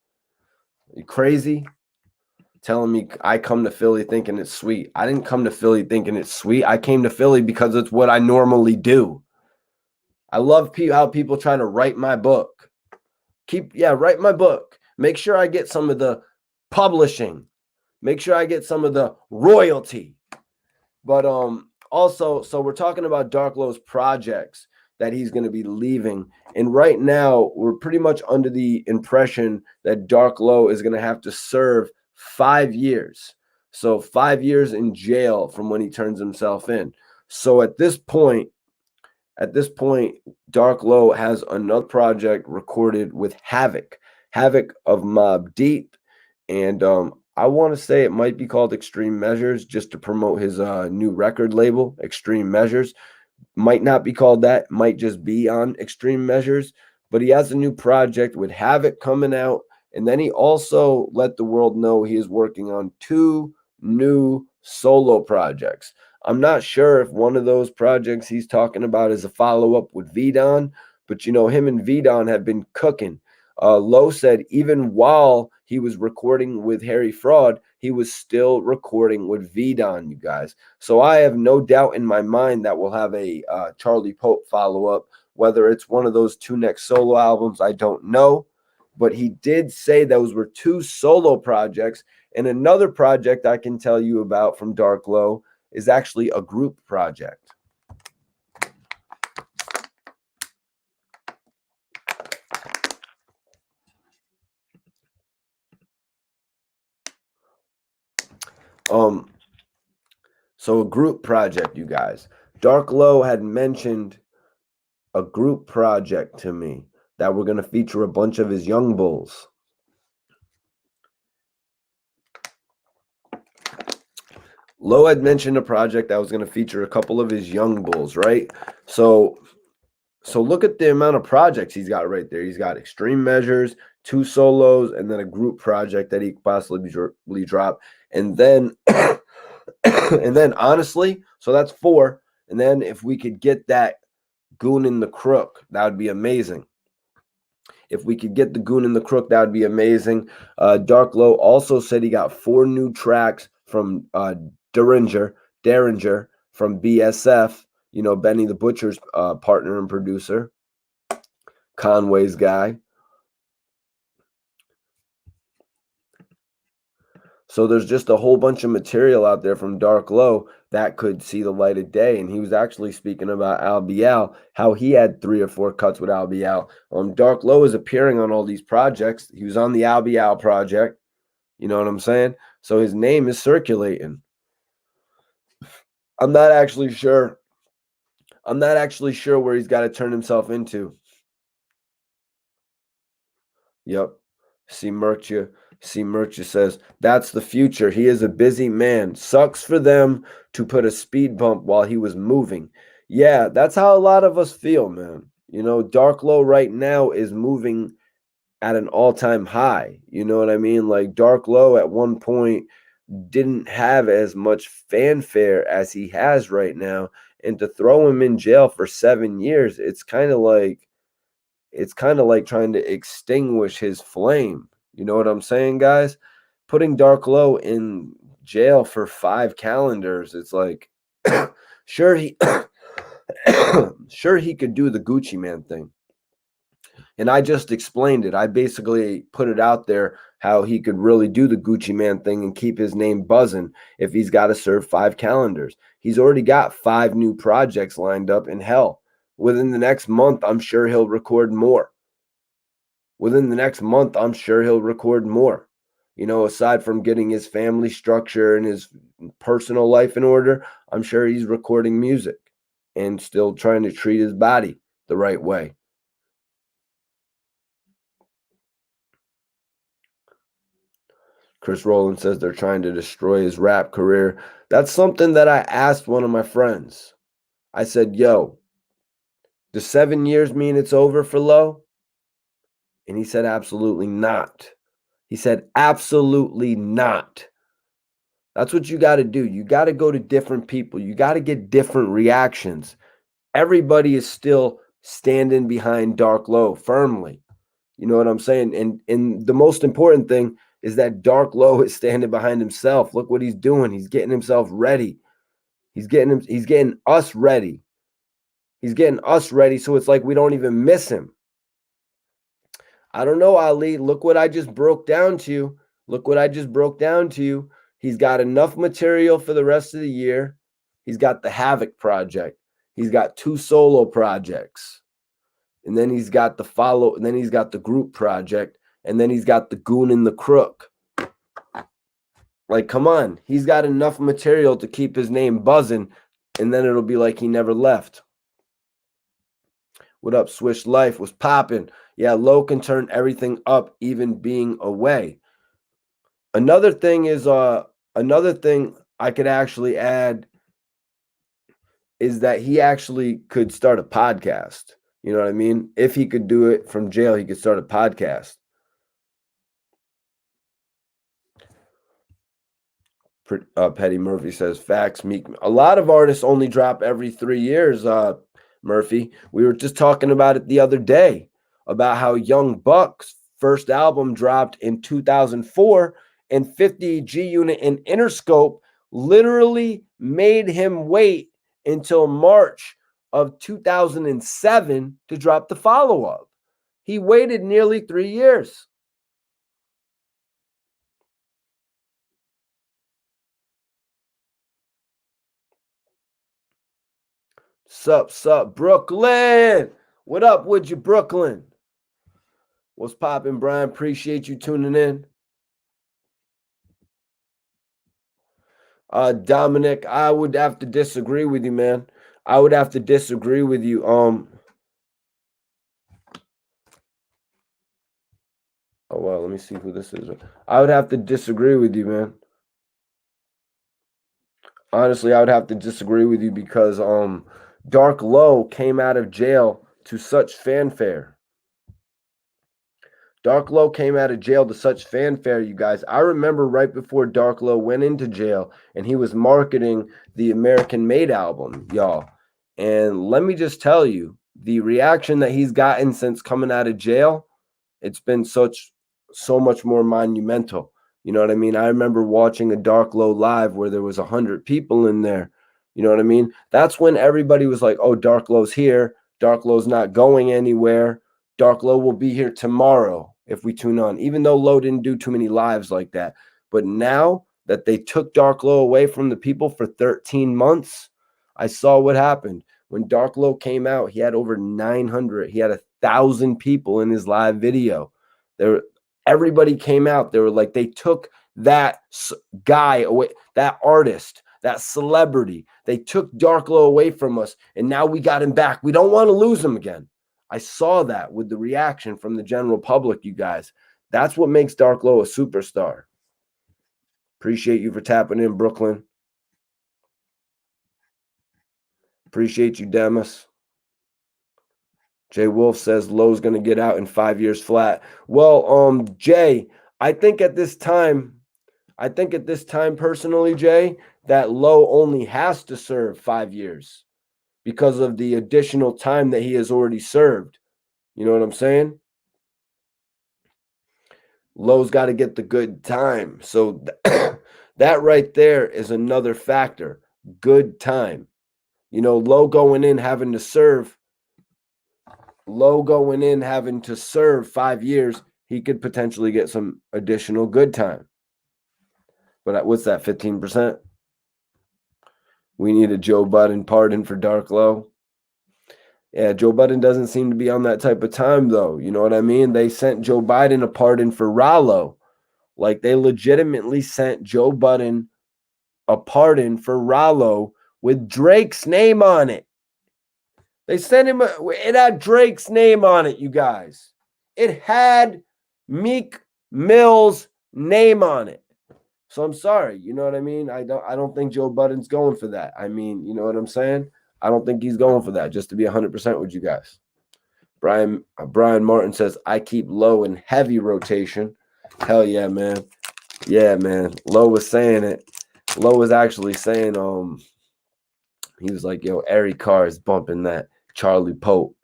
You crazy? Telling me I come to Philly thinking it's sweet. I didn't come to Philly thinking it's sweet. I came to Philly because it's what I normally do. I love how people try to write my book. Write my book. Make sure I get some of the publishing. Make sure I get some of the royalty. But also, so we're talking about Dark Low's projects that he's going to be leaving. And right now, we're pretty much under the impression that Dark Low is going to have to serve 5 years. So 5 years in jail from when he turns himself in. So at this point, Dark Low has another project recorded with Havoc of Mobb Deep. And I want to say it might be called Extreme Measures, just to promote his new record label, Extreme Measures. Might not be called that, might just be on Extreme Measures. But he has a new project with Havoc coming out. And then he also let the world know he is working on 2 new solo projects. I'm not sure if one of those projects he's talking about is a follow-up with V-Don, but you know, him and V-Don have been cooking. Low said even while he was recording with Harry Fraud, he was still recording with V-Don, you guys. So I have no doubt in my mind that we'll have a Charlie Pope follow-up. Whether it's one of those 2 next solo albums, I don't know. But he did say those were 2 solo projects. And another project I can tell you about from Dark Low is actually a group project. So a group project, you guys. Dark Low had mentioned a group project to me that we're going to feature a bunch of his young bulls. Low had mentioned a project that was going to feature a couple of his young bulls, right? So look at the amount of projects he's got right there. He's got Extreme Measures, 2 solos, and then a group project that he could possibly drop. And then and then honestly, so that's 4. And then if we could get that Goon in the Crook, that would be amazing. If we could get the Goon in the Crook, that would be amazing. Dark Low also said he got 4 new tracks from Derringer from BSF, you know, Benny the Butcher's partner and producer, Conway's guy. So there's just a whole bunch of material out there from Dark Low that could see the light of day. And he was actually speaking about ABDUL, how he had 3 or 4 cuts with ABDUL. Dark Low is appearing on all these projects. He was on the ABDUL project. You know what I'm saying? So his name is circulating. I'm not actually sure where he's got to turn himself into. Yep. See Mercha says, that's the future. He is a busy man. Sucks for them to put a speed bump while he was moving. Yeah, that's how a lot of us feel, man. You know, Dark Low right now is moving at an all-time high. You know what I mean? Like Dark Low at one point didn't have as much fanfare as he has right now. And to throw him in jail for 7 years, it's kind of like trying to extinguish his flame. You know what I'm saying, guys? Putting Dark Low in jail for 5 calendars, it's like sure he sure he could do the Gucci Man thing. And I just explained it. I basically put it out there how he could really do the Gucci Man thing and keep his name buzzing if he's got to serve 5 calendars. He's already got 5 new projects lined up, in hell, within the next month, I'm sure he'll record more. Within the next month, I'm sure he'll record more. You know, aside from getting his family structure and his personal life in order, I'm sure he's recording music and still trying to treat his body the right way. Chris Rowland says they're trying to destroy his rap career. That's something that I asked one of my friends. I said, yo, does 7 years mean it's over for Low? And he said, absolutely not. He said, absolutely not. That's what you got to do. You got to go to different people. You got to get different reactions. Everybody is still standing behind Dark Low firmly. You know what I'm saying? And the most important thing is that Dark Low is standing behind himself. Look what he's doing. He's getting himself ready. He's getting us ready. He's getting us ready, so it's like we don't even miss him. I don't know, Ali. Look what I just broke down to you. Look what I just broke down to you. He's got enough material for the rest of the year. He's got the Havoc project. He's got 2 solo projects. And then he's got the group project, and then he's got the Goon and the Crook. Like, come on. He's got enough material to keep his name buzzing, and then it'll be like he never left. What up, Swish Life? Was popping. Yeah, Low can turn everything up, even being away. Another thing I could actually add is that he actually could start a podcast. You know what I mean? If he could do it from jail, he could start a podcast. Petty Murphy says, facts, Meek. A lot of artists only drop every 3 years, Murphy. We were just talking about it the other day, about how Young Buck's first album dropped in 2004, and 50 G Unit and Interscope literally made him wait until March of 2007 to drop the follow-up. He waited nearly 3 years. Sup, Brooklyn. What up, would you, Brooklyn? What's poppin', Brian? Appreciate you tuning in. Dominic, I would have to disagree with you, man. I would have to disagree with you. Oh well, let me see who this is. I would have to disagree with you, man. Honestly, I would have to disagree with you because Dark Low came out of jail to such fanfare. Dark Low came out of jail to such fanfare, you guys. I remember right before Dark Low went into jail and he was marketing the American Made album, y'all. And let me just tell you, the reaction that he's gotten since coming out of jail, it's been so much more monumental. You know what I mean? I remember watching a Dark Low live where there was 100 people in there. You know what I mean? That's when everybody was like, oh, Dark Low's here. Dark Low's not going anywhere. Dark Low will be here tomorrow if we tune on, even though Low didn't do too many lives like that. But now that they took Dark Low away from the people for 13 months, I saw what happened. When Dark Low came out, he had over 900. He had 1,000 people in his live video. Everybody came out. They were like, they took that guy away, that artist, that celebrity. They took Dark Low away from us, and now we got him back. We don't want to lose him again. I saw that with the reaction from the general public, you guys. That's what makes Dark Low a superstar. Appreciate you for tapping in, Brooklyn. Appreciate you, Demas. Jay Wolf says Low's going to get out in 5 years flat. Well, Jay, I think at this time personally, Jay, that Low only has to serve 5 years. because of the additional time that he has already served. You know what I'm saying? Lowe's got to get the good time. So that right there is another factor. Good time. You know, Lowe going in having to serve 5 years, he could potentially get some additional good time. But what's that, 15%? We need a Joe Budden pardon for Dark Lowe. Yeah, Joe Budden doesn't seem to be on that type of time, though. You know what I mean? They sent Joe Biden a pardon for Rollo. Like, they legitimately sent Joe Budden a pardon for Rollo with Drake's name on it. They sent him, it had Drake's name on it, you guys. It had Meek Mill's name on it. So I'm sorry, you know what I mean? I don't think Joe Budden's going for that. I mean, you know what I'm saying? I don't think he's going for that, just to be 100% with you guys. Brian Martin says, I keep Lowe in heavy rotation. Hell yeah, man. Yeah, man. Lowe was saying it. Lowe was actually saying, he was like, yo, Eric Carr is bumping that Charlie Pope.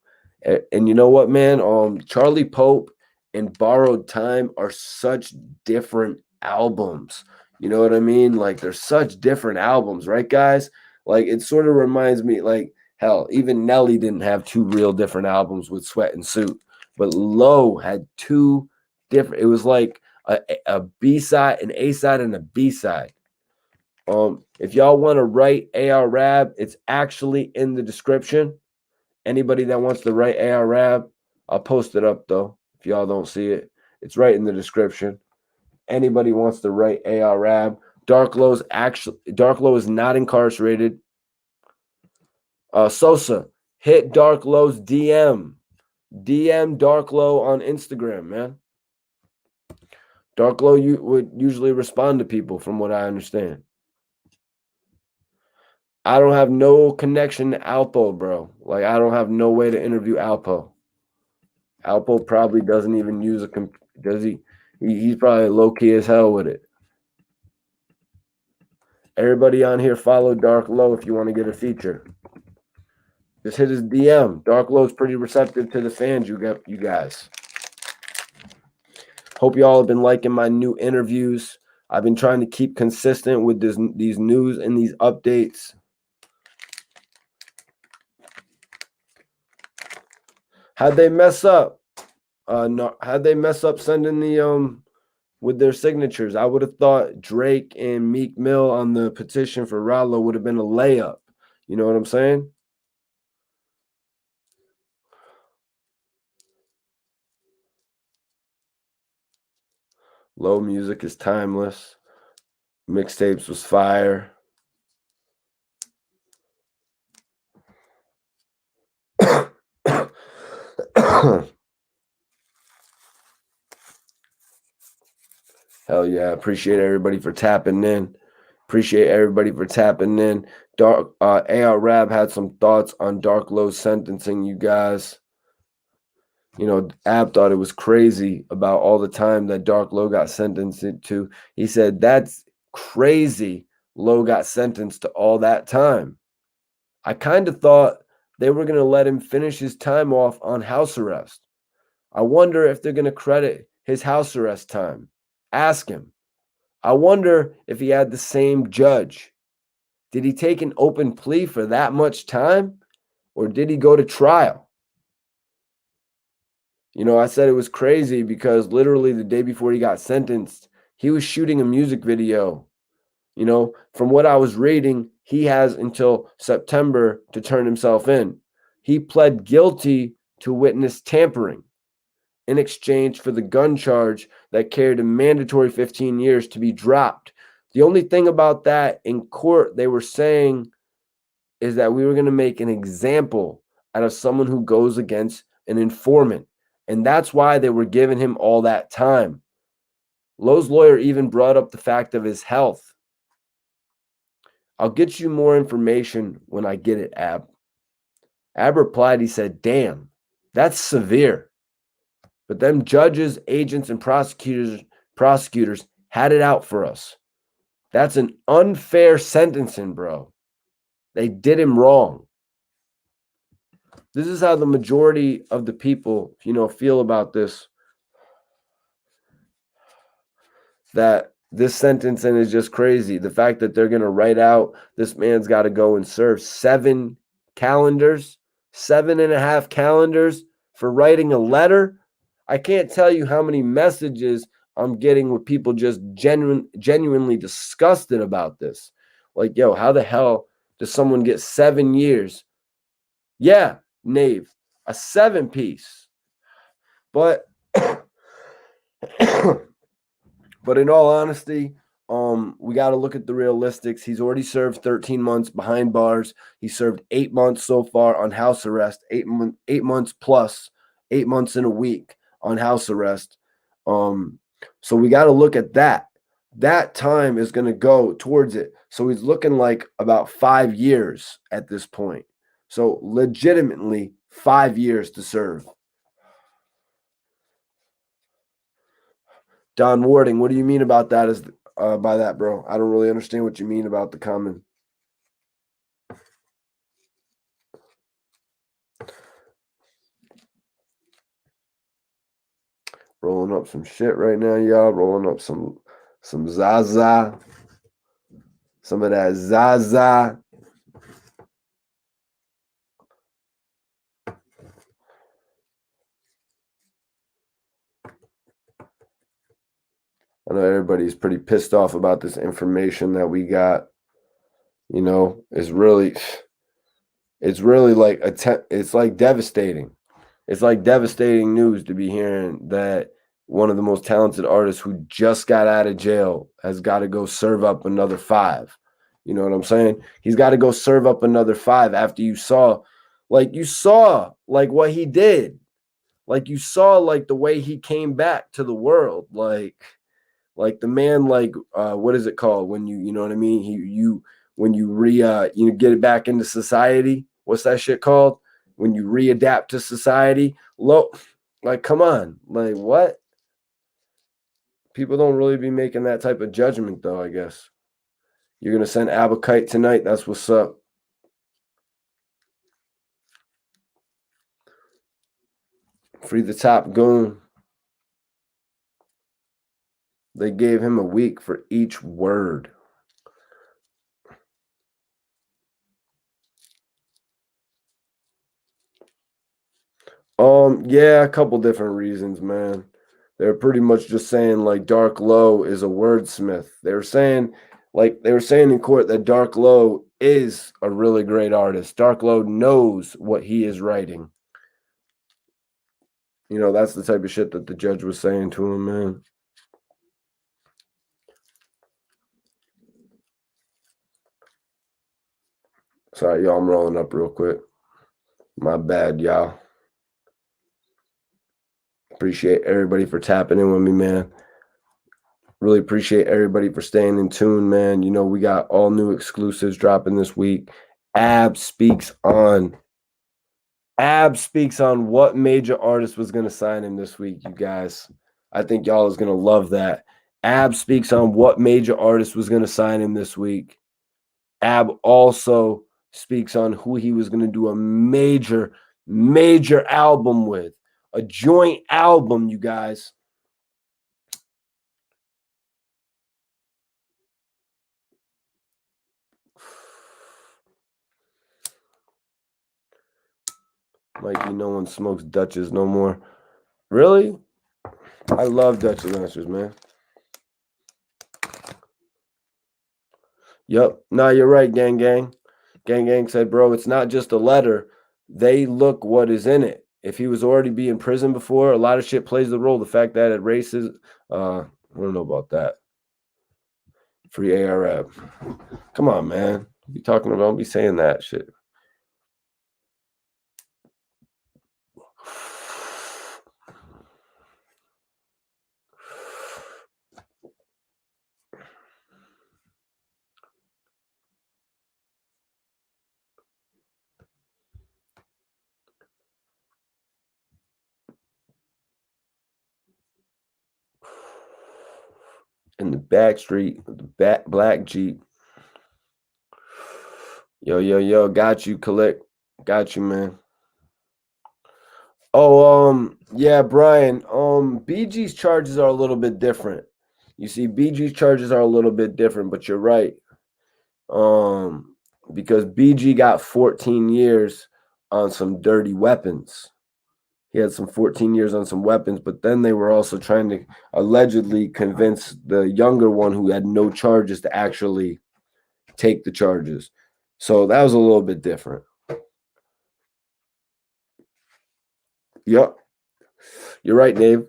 And you know what, man? Charlie Pope and Borrowed Time are such different albums. You know what I mean? Like, they're such different albums, right, guys? Like, it sort of reminds me, like, hell, even Nelly didn't have two real different albums with Sweat and Suit. But Lowe had two different, it was like a B-side, an A-side, and a B-side. If y'all want to write AR Rab, it's actually in the description. Anybody that wants to write AR Rab, I'll post it up though. If y'all don't see it, it's right in the description. Anybody wants to write AR Rab, Dark Lowe is not incarcerated. Sosa, hit Dark Lowe's DM. DM Dark Lowe on Instagram, man. Dark Lowe would usually respond to people, from what I understand. I don't have no connection to Alpo, bro. Like, I don't have no way to interview Alpo. Alpo probably doesn't even use a computer. Does he? He's probably low-key as hell with it. Everybody on here follow Dark Lowe if you want to get a feature. Just hit his DM. Dark Lowe's pretty receptive to the fans, you guys. Hope y'all have been liking my new interviews. I've been trying to keep consistent with these news and these updates. How'd they mess up? How'd they mess up sending the with their signatures? I would have thought Drake and Meek Mill on the petition for Rollo would have been a layup. You know what I'm saying? Low music is timeless. Mixtapes was fire. Hell yeah. Appreciate everybody for tapping in. AR Rab had some thoughts on Dark Lowe's sentencing, you guys. You know, Ab thought it was crazy about all the time that Dark Lowe got sentenced to. He said, that's crazy. Lowe got sentenced to all that time. I kind of thought they were going to let him finish his time off on house arrest. I wonder if they're going to credit his house arrest time. Ask him. I wonder if he had the same judge. Did he take an open plea for that much time? Or did he go to trial? You know, I said it was crazy because literally the day before he got sentenced, he was shooting a music video. You know, from what I was reading, he has until September to turn himself in. He pled guilty to witness tampering in exchange for the gun charge that carried a mandatory 15 years to be dropped. The only thing about that in court, they were saying, is that we were going to make an example out of someone who goes against an informant. And that's why they were giving him all that time. Lowe's lawyer even brought up the fact of his health. I'll get you more information when I get it, Ab. Ab replied, he said, damn, that's severe. But them judges, agents, and prosecutors had it out for us. That's an unfair sentencing, bro. They did him wrong. This is how the majority of the people, feel about this. That this sentencing is just crazy. The fact that they're going to write out this man's got to go and serve 7 calendars, 7.5 calendars for writing a letter. I can't tell you how many messages I'm getting with people just genuinely disgusted about this. Like, yo, how the hell does someone get 7 years? Yeah, Nave, a 7-piece. But but in all honesty, we got to look at the realistics. He's already served 13 months behind bars. He served 8 months so far on house arrest, 8 months plus, 8 months in a week on house arrest. So we got to look at that. That time is going to go towards it. So he's looking like about 5 years at this point. So legitimately 5 years to serve. Don Warding, what do you mean about that? By that, bro? I don't really understand what you mean about the comment. Rolling up some shit right now, y'all. Rolling up some Zaza. Some of that Zaza. I know everybody's pretty pissed off about this information that we got. It's really like it's like devastating. It's like devastating news to be hearing that one of the most talented artists who just got out of jail has got to go serve up another 5. You know what I'm saying? He's got to go serve up another 5 after you saw what he did. Like you saw like the way he came back to the world. Like the man, what is it called when you know what I mean? When you get it back into society. What's that shit called? When you readapt to society. Like, come on, like what? People don't really be making that type of judgment, though. I guess you're gonna send Abakite tonight. That's what's up. Free the top goon. They gave him a week for each word. Yeah, a couple different reasons, man. They're pretty much just saying like Dark Low is a wordsmith. They were saying in court that Dark Low is a really great artist. Dark Low knows what he is writing. That's the type of shit that the judge was saying to him, man. Sorry, y'all, I'm rolling up real quick. My bad, y'all. Appreciate everybody for tapping in with me, man. Really appreciate everybody for staying in tune, man. We got all new exclusives dropping this week. Ab speaks on what major artist was going to sign him this week, you guys. I think y'all is going to love that. Ab speaks on what major artist was going to sign him this week. Ab also speaks on who he was going to do a major album with. A joint album, you guys. Mikey, no one smokes Dutches no more. Really? I love Dutch Lancers, man. Yep. No, you're right, gang. Gang said, bro, it's not just a letter. They look what is in it. If he was already be in prison before, a lot of shit plays the role. The fact that it races, I don't know about that. Free ARF. Come on, man. Be talking about, don't be saying that shit. In the back street, the black Jeep. Yo, got you, Collect. Got you, man. Yeah, Brian. BG's charges are a little bit different. You see, BG's charges are a little bit different, but you're right. Um, because BG got 14 years on some dirty weapons. He had some 14 years on some weapons, but then they were also trying to allegedly convince the younger one who had no charges to actually take the charges. So that was a little bit different. Yep. You're right, Dave.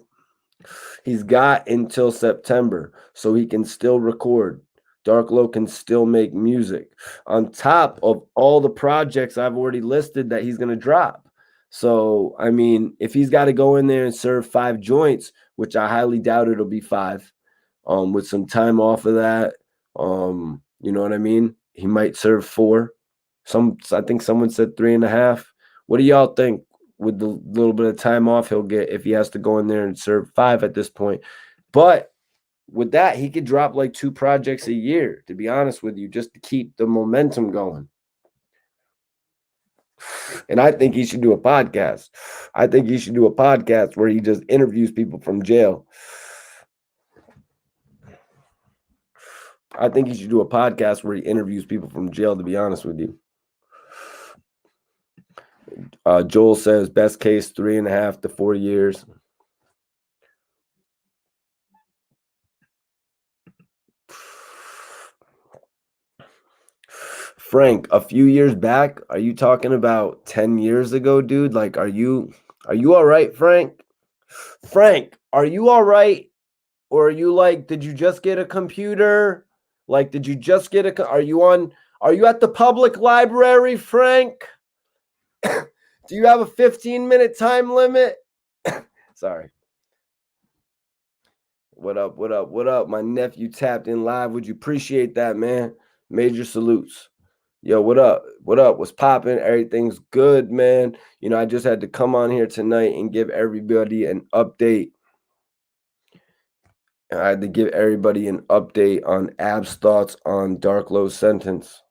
He's got until September, so he can still record. Dark Low can still make music on top of all the projects I've already listed that he's going to drop. So, I mean, if he's got to go in there and serve 5 joints, which I highly doubt it'll be 5, with some time off of that, you know what I mean? He might serve 4. I think someone said 3.5. What do y'all think with the little bit of time off he'll get if he has to go in there and serve 5 at this point? But with that, he could drop like 2 projects a year, to be honest with you, just to keep the momentum going. And I think he should do a podcast. I think he should do a podcast where he just interviews people from jail. I think he should do a podcast where he interviews people from jail, to be honest with you. Joel says best case 3.5 to 4 years. Frank, a few years back, are you talking about 10 years ago, dude? Like, are you all right, Frank? Frank, are you all right? Or are you like, did you just get a computer? Like, did you just get are you at the public library, Frank? Do you have a 15-minute time limit? Sorry. What up, what up, what up? My nephew tapped in live. Would you appreciate that, man? Major salutes. Yo, what up? What up? What's popping? Everything's good, man. You know, I just had to come on here tonight and give everybody an update. I had to give everybody an update on Ab's thoughts on Dark Low's sentence.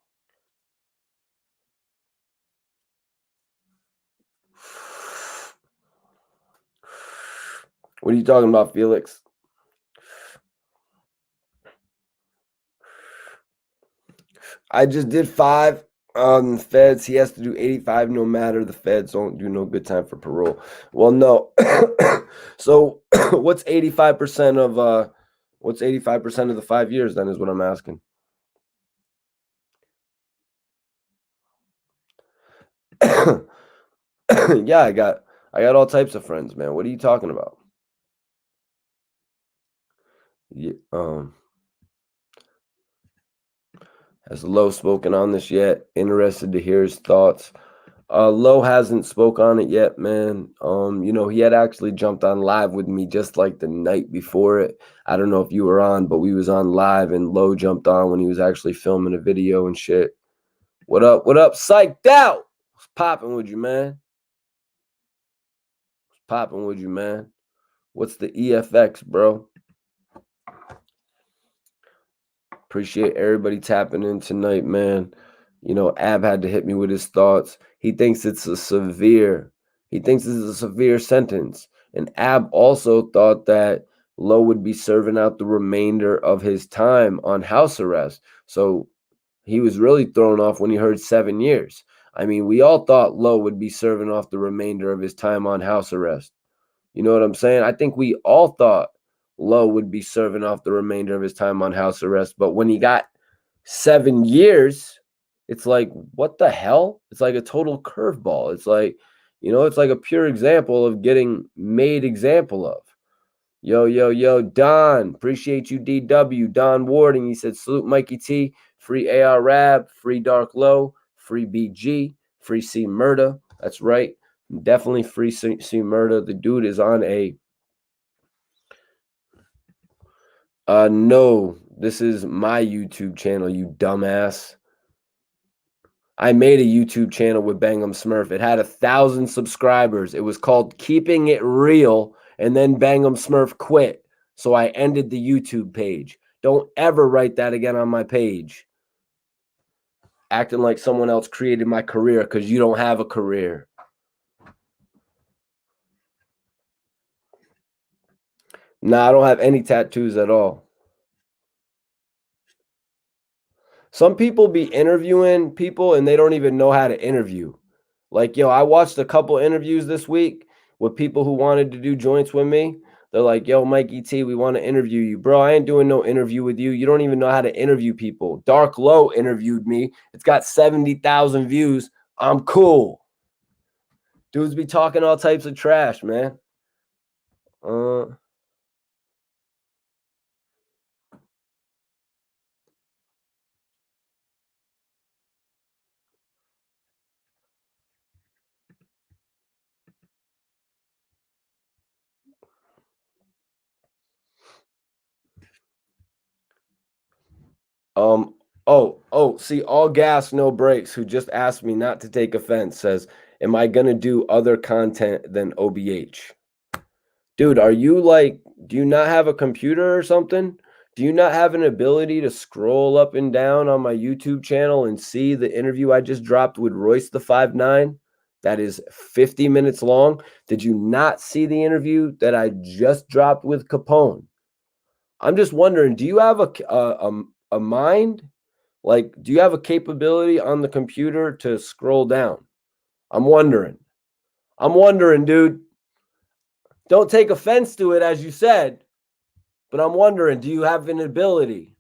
What are you talking about, Felix? I just did 5 on the feds. He has to do 85 no matter. The feds don't do no good time for parole. Well, no. So what's 85% of the 5 years then is what I'm asking. Yeah, I got all types of friends, man. What are you talking about? Yeah, has Low spoken on this yet? Interested to hear his thoughts. Low hasn't spoke on it yet, man. You know, he had actually jumped on live with me just like the night before it. I don't know if you were on, but we was on live and Low jumped on when he was actually filming a video and shit. What up? What up? Psyched out. What's popping with you, man? What's popping with you, man? What's the EFX, bro? Appreciate everybody tapping in tonight, man. You know, Ab had to hit me with his thoughts. He thinks it's a severe sentence. And Ab also thought that Low would be serving out the remainder of his time on house arrest. So he was really thrown off when he heard 7 years. I mean, we all thought Low would be serving off the remainder of his time on house arrest. You know what I'm saying? I think we all thought Low would be serving off the remainder of his time on house arrest. But when he got 7 years, it's like, what the hell? It's like a total curveball. It's like, you know, it's like a pure example of getting made example of. Yo, Don. Appreciate you, DW. Don Warding. He said, salute Mikey T. Free AR Rab. Free Dark Low. Free BG. Free C Murda. That's right. Definitely free C Murda. The dude is on a no, this is my YouTube channel, you dumbass. I made a YouTube channel with Bangum Smurf. It had 1,000 subscribers. It was called Keeping It Real, and then Bangum Smurf quit. So I ended the YouTube page. Don't ever write that again on my page. Acting like someone else created my career because you don't have a career. Nah, I don't have any tattoos at all. Some people be interviewing people and they don't even know how to interview. Like, yo, I watched a couple interviews this week with people who wanted to do joints with me. They're like, yo, Mikey T, we want to interview you. Bro, I ain't doing no interview with you. You don't even know how to interview people. Dark Low interviewed me. It's got 70,000 views. I'm cool. Dudes be talking all types of trash, man. Uh, Um, see, all gas, no brakes, who just asked me not to take offense, says, am I gonna do other content than OBH? Dude, are you like, do you not have a computer or something? Do you not have an ability to scroll up and down on my YouTube channel and see the interview I just dropped with Royce the 5'9"? That is 50 minutes long. Did you not see the interview that I just dropped with Capone? I'm just wondering, do you have a mind? Like, do you have a capability on the computer to scroll down? I'm wondering. I'm wondering, dude. Don't take offense to it, as you said, but I'm wondering, do you have an ability?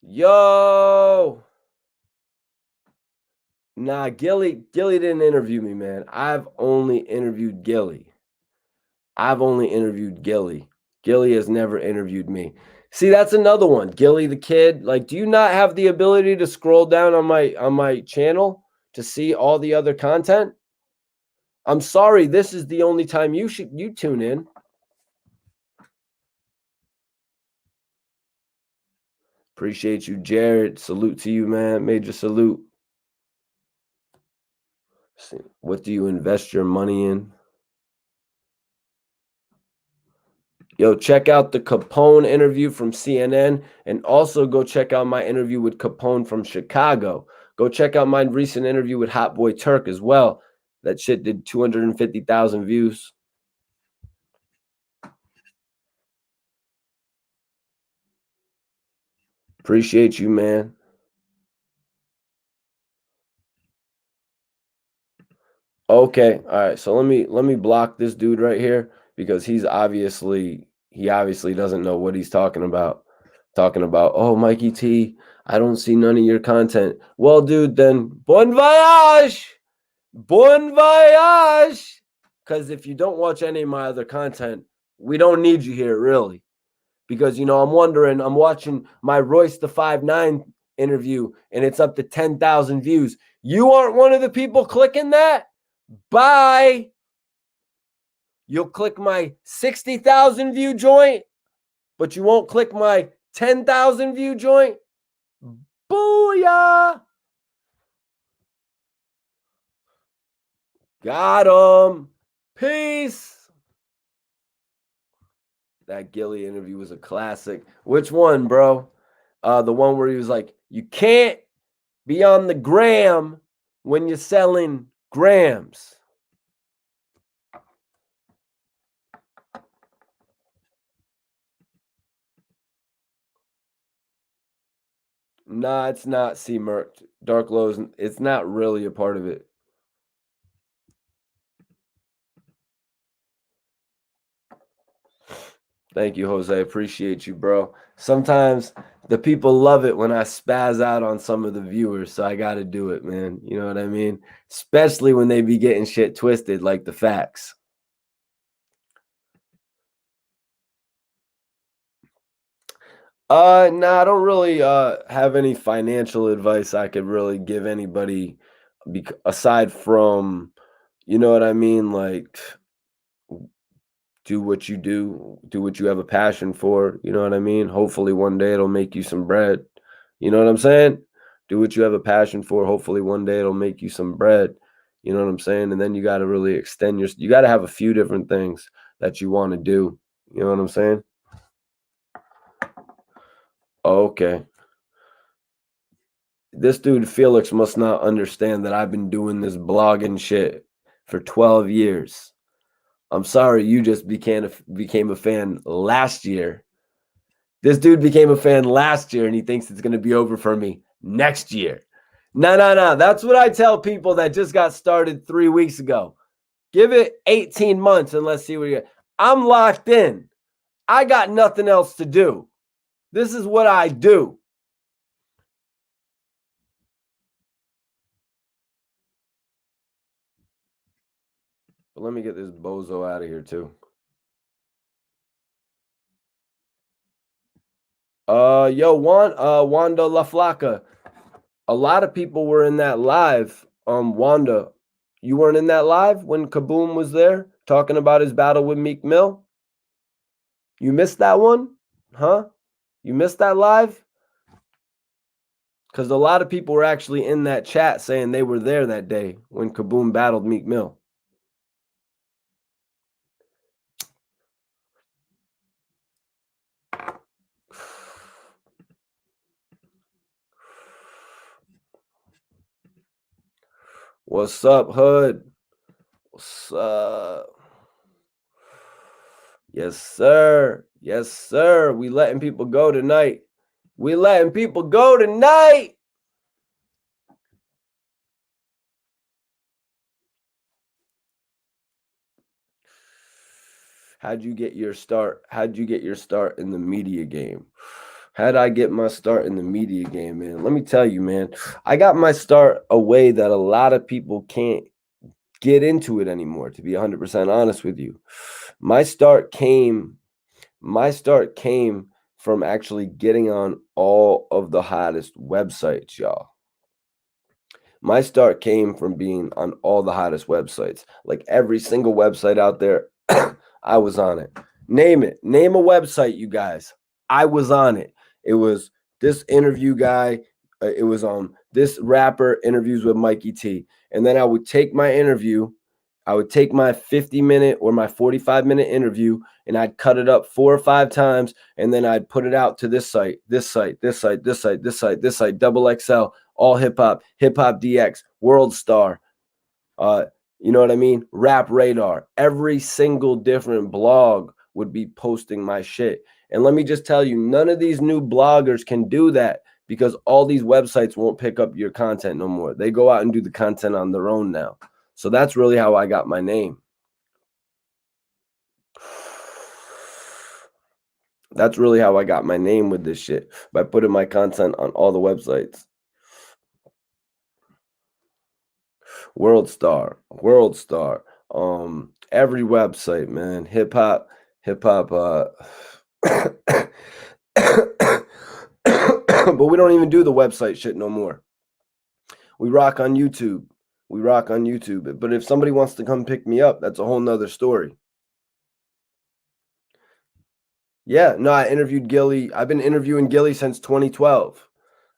Yo. Nah, Gilly didn't interview me, man. I've only interviewed Gilly. I've only interviewed Gilly. Gilly has never interviewed me. See, that's another one. Gilly the kid. Like, do you not have the ability to scroll down on my channel to see all the other content? I'm sorry, this is the only time you tune in. Appreciate you, Jared. Salute to you, man. Major salute. What do you invest your money in? Yo, check out the Capone interview from CNN and also go check out my interview with Capone from Chicago. Go check out my recent interview with Hot Boy Turk as well. That shit did 250,000 views. Appreciate you, man. Okay, all right. So let me block this dude right here because he obviously doesn't know what he's talking about. Talking about, oh, Mikey T, I don't see none of your content. Well, dude, then bon voyage, bon voyage. Because if you don't watch any of my other content, we don't need you here, really. Because I'm wondering, I'm watching my Royce the 5'9" interview, and it's up to 10,000 views. You aren't one of the people clicking that? Bye. You'll click my 60,000 view joint, but you won't click my 10,000 view joint. Booyah. Got him. Peace. That Gilly interview was a classic. Which one, bro? The one where he was like, you can't be on the gram when you're selling grams. Nah, it's not C Merc. Dark Lows, it's not really a part of it. Thank you, Jose. Appreciate you, bro. Sometimes the people love it when I spaz out on some of the viewers, so I got to do it, man. You know what I mean? Especially when they be getting shit twisted like the facts. I don't really have any financial advice I could really give anybody aside from, you know what I mean, like do what you have a passion for, you know what I mean? Hopefully one day it'll make you some bread. You know what I'm saying? Do what you have a passion for. Hopefully one day it'll make you some bread. You know what I'm saying? And then you got to really extend you got to have a few different things that you want to do. You know what I'm saying? Okay. This dude Felix must not understand that I've been doing this blogging shit for 12 years. I'm sorry, you just became a fan last year. This dude became a fan last year and he thinks it's going to be over for me next year. No. That's what I tell people that just got started 3 weeks ago. Give it 18 months and let's see what you get. I'm locked in. I got nothing else to do. This is what I do. But let me get this bozo out of here too. Wanda La Flaca. A lot of people were in that live. Wanda, you weren't in that live when Kaboom was there talking about his battle with Meek Mill? You missed that one? Huh? You missed that live? Because a lot of people were actually in that chat saying they were there that day when Kaboom battled Meek Mill. What's up, Hood? What's up? Yes, sir. Yes, sir. We letting people go tonight. We letting people go tonight. How'd you get your start? How'd you get your start in the media game? How'd I get my start in the media game, man? Let me tell you, man. I got my start a way that a lot of people can't get into it anymore, to be 100% honest with you. My start came from actually getting on all of the hottest websites, y'all. My start came from being on all the hottest websites. Like every single website out there, I was on it. Name it. Name a website, you guys. I was on it. It was this interview guy. It was this rapper interviews with Mikey T. And then I would take my interview. I would take my 50-minute or my 45-minute interview and I'd cut it up 4 or 5 times. And then I'd put it out to this site, this site, this site, this site, this site, this site, Double XL, All Hip Hop, Hip Hop DX, World Star, you know what I mean? Rap Radar. Every single different blog would be posting my shit. And let me just tell you, none of these new bloggers can do that because all these websites won't pick up your content no more. They go out and do the content on their own now. So that's really how I got my name. That's really how I got my name with this shit, by putting my content on all the websites. World Star, every website, man. Hip hop, but we don't even do the website shit no more. We rock on YouTube. But if somebody wants to come pick me up, that's a whole nother story. Yeah, no, I interviewed Gilly. I've been interviewing Gilly since 2012.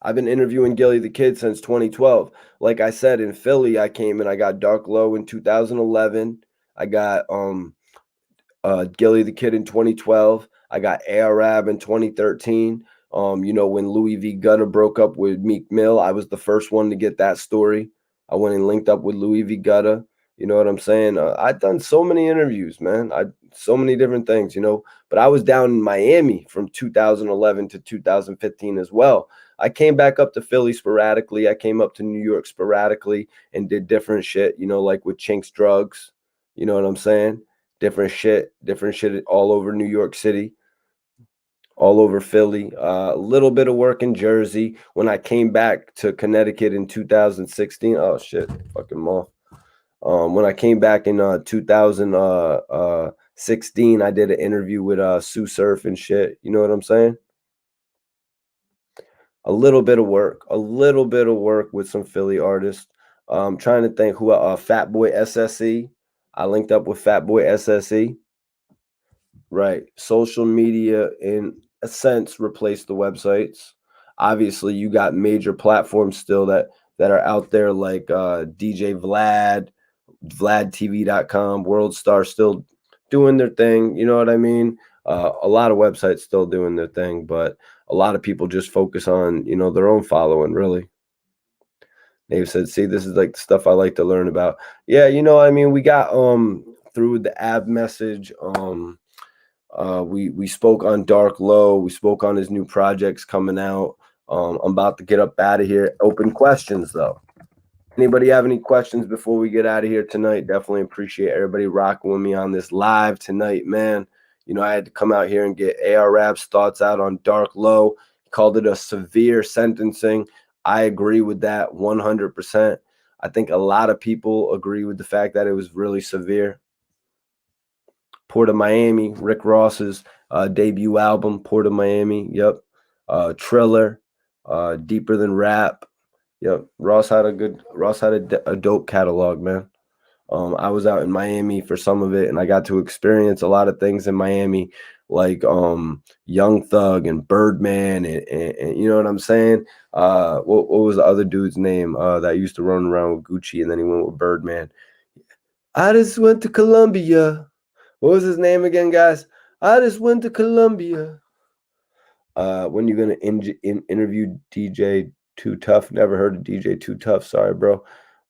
I've been interviewing Gilly the Kid since 2012. Like I said, in Philly, I came and I got Dark Low in 2011. I got Gilly the Kid in 2012. I got Arab in 2013. When Louis V. Gutta broke up with Meek Mill, I was the first one to get that story. I went and linked up with Louis V. Gutta. You know what I'm saying? I've done so many interviews, man. So many different things, but I was down in Miami from 2011 to 2015 as well. I came back up to Philly sporadically. I came up to New York sporadically and did different shit, like with Chinks Drugs. You know what I'm saying? Different shit all over New York City, all over Philly. A little bit of work in Jersey. When I came back to Connecticut in 2016, oh shit, fucking mall. When I came back in 2016, I did an interview with Sue Surf and shit. You know what I'm saying? A little bit of work with some Philly artists. Trying to think who Fatboy SSE. I linked up with Fatboy SSE. Right. Social media, in a sense, replaced the websites. Obviously, you got major platforms still that are out there, like DJ Vlad, VladTV.com, World Star still doing their thing. You know what I mean? A lot of websites still doing their thing, but a lot of people just focus on, their own following, really. They've said, see, this is like the stuff I like to learn about. Yeah, we got through with the Ab message. We spoke on Dark Low. We spoke on his new projects coming out. I'm about to get up out of here. Open questions though. Anybody have any questions before we get out of here tonight? Definitely appreciate everybody rocking with me on this live tonight, man. You know, I had to come out here and get AR Rap's thoughts out on Dark Low. He called it a severe sentencing. I agree with that 100%. I think a lot of people agree with the fact that it was really severe. Port of Miami, Rick Ross's debut album, Port of Miami. Yep. Triller, Deeper Than Rap. Yep. Ross had a dope catalog, man. I was out in Miami for some of it, and I got to experience a lot of things in Miami, like Young Thug and Birdman, and you know what I'm saying? What was the other dude's name that used to run around with Gucci, and then he went with Birdman? I just went to Colombia. What was his name again, guys? I just went to Colombia. When you gonna interview DJ Too Tough? Never heard of DJ Too Tough. Sorry, bro.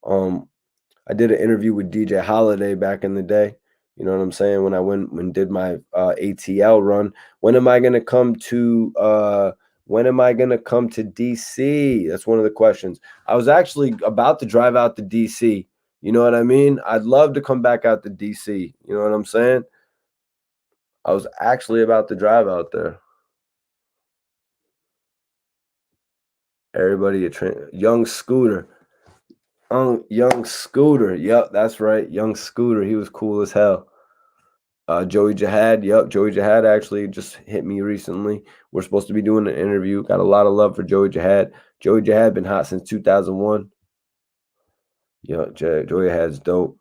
I did an interview with DJ Holiday back in the day. You know what I'm saying? When I went and did my ATL run. When am I gonna come to DC? That's one of the questions. I was actually about to drive out to DC. You know what I mean? I'd love to come back out to DC. You know what I'm saying? I was actually about to drive out there. Everybody, Young Scooter. Young Scooter. Yep, that's right. Young Scooter. He was cool as hell. Joey Jihad. Yep, Joey Jihad actually just hit me recently. We're supposed to be doing an interview. Got a lot of love for Joey Jihad. Joey Jihad been hot since 2001. Yep, Joey Jihad's dope.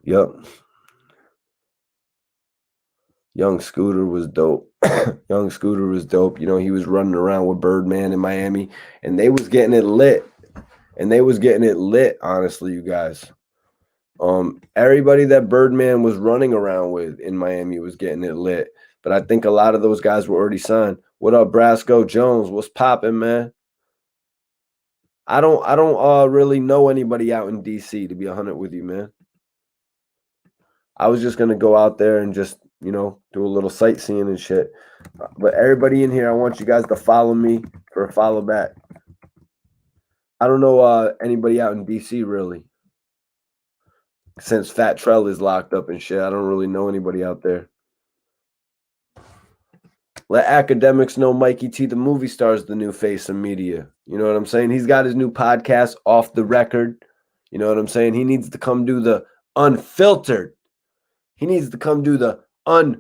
Yep. Young Scooter was dope. Young Scooter was dope. You know, he was running around with Birdman in Miami, and they was getting it lit. Honestly, you guys. Everybody that Birdman was running around with in Miami was getting it lit. But I think a lot of those guys were already signed. What up, Brasco Jones? What's popping, man? I don't really know anybody out in DC, to be 100 with you, man. I was just gonna go out there and just, you know, do a little sightseeing and shit. But everybody in here, I want you guys to follow me for a follow back. I don't know anybody out in DC really. Since Fat Trell is locked up and shit, I don't really know anybody out there. Let academics know Mikey T, the movie star, is the new face of media. You know what I'm saying? He's got his new podcast, Off the Record. You know what I'm saying? He needs to come do the unfiltered. He needs to come do the no,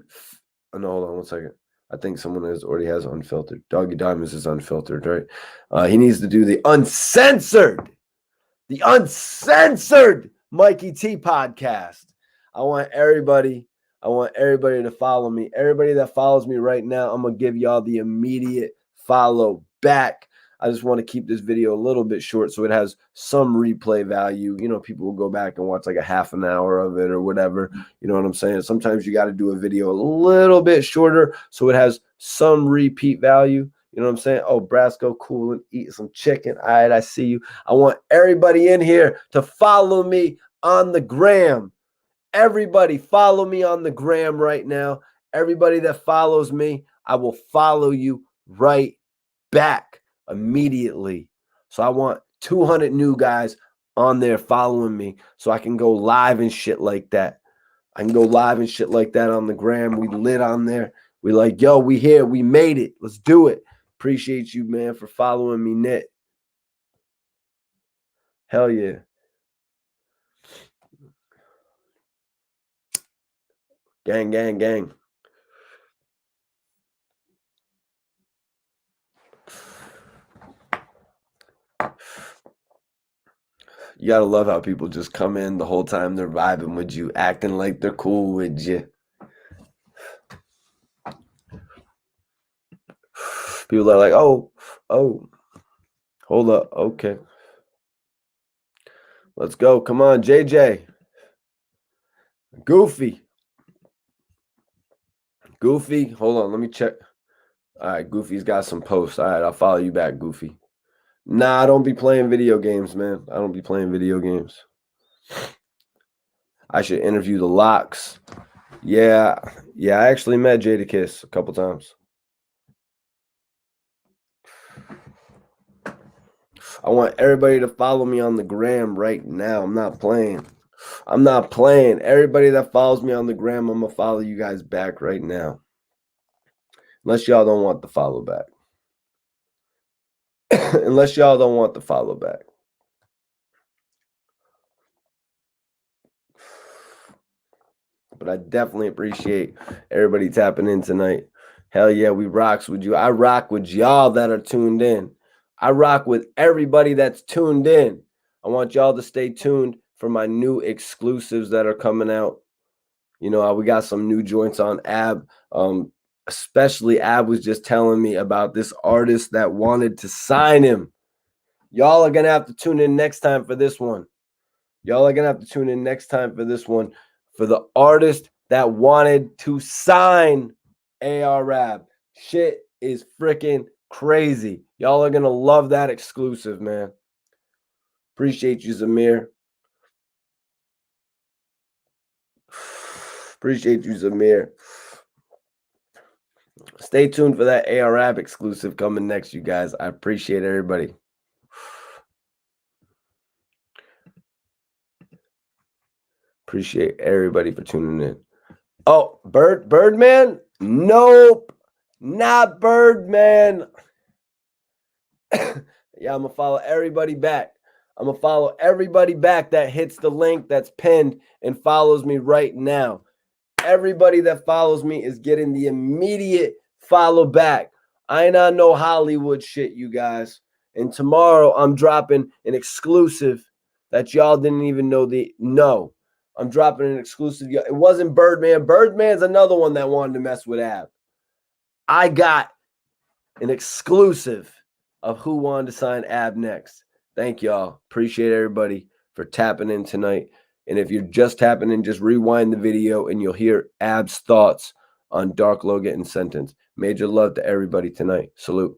hold on one second. I think someone already has unfiltered. Doggy Diamonds is unfiltered, right? He needs to do the uncensored Mikey T podcast. I want everybody to follow me. Everybody that follows me right now, I'm going to give y'all the immediate follow back. I just want to keep this video a little bit short so it has some replay value. You know, people will go back and watch like a half an hour of it or whatever. You know what I'm saying? Sometimes you got to do a video a little bit shorter so it has some repeat value. You know what I'm saying? Oh, Brasco, cool, and eat some chicken. All right, I see you. I want everybody in here to follow me on the gram. Everybody follow me on the gram right now. Everybody that follows me, I will follow you right back immediately. So I want 200 new guys on there following me so I can go live and shit like that. I can go live and shit like that on the gram. We lit on there. We like, yo, we here. We made it. Let's do it. Appreciate you, man, for following me, Nit. Hell yeah. Gang, gang, gang. You gotta love how people just come in the whole time they're vibing with you, acting like they're cool with you. People are like, oh, hold up, okay. Let's go. Come on, JJ. Goofy. Hold on, let me check. All right, Goofy's got some posts. All right, I'll follow you back, Goofy. Nah, I don't be playing video games, man. I don't be playing video games. I should interview the locks. Yeah, I actually met Jadakiss a couple times. I want everybody to follow me on the gram right now. I'm not playing. Everybody that follows me on the gram, I'm going to follow you guys back right now. Unless y'all don't want the follow back. Unless y'all don't want the follow back. But I definitely appreciate everybody tapping in tonight. Hell yeah, we rocks with you. I rock with y'all that are tuned in. I rock with everybody that's tuned in. I want y'all to stay tuned for my new exclusives that are coming out. You know, we got some new joints on Ab. Especially Ab was just telling me about this artist that wanted to sign him. Y'all are going to have to tune in next time for this one. For the artist that wanted to sign ARAB. Shit is freaking crazy. Y'all are going to love that exclusive, man. Appreciate you, Zamir. Stay tuned for that ARAB exclusive coming next, you guys. I appreciate everybody. Appreciate everybody for tuning in. Oh, Birdman? Nope. Not Birdman. Yeah, I'm going to follow everybody back. That hits the link that's pinned and follows me right now. Everybody that follows me is getting the immediate follow back. I ain't on no Hollywood shit, you guys. And tomorrow I'm dropping an exclusive that y'all didn't even know. I'm dropping an exclusive. It wasn't Birdman. Birdman's another one that wanted to mess with Ab. I got an exclusive of who wanted to sign Ab next. Thank y'all. Appreciate everybody for tapping in tonight. And if you're just tapping in, just rewind the video and you'll hear Ab's thoughts on Dark Low getting sentenced. Major love to everybody tonight. Salute.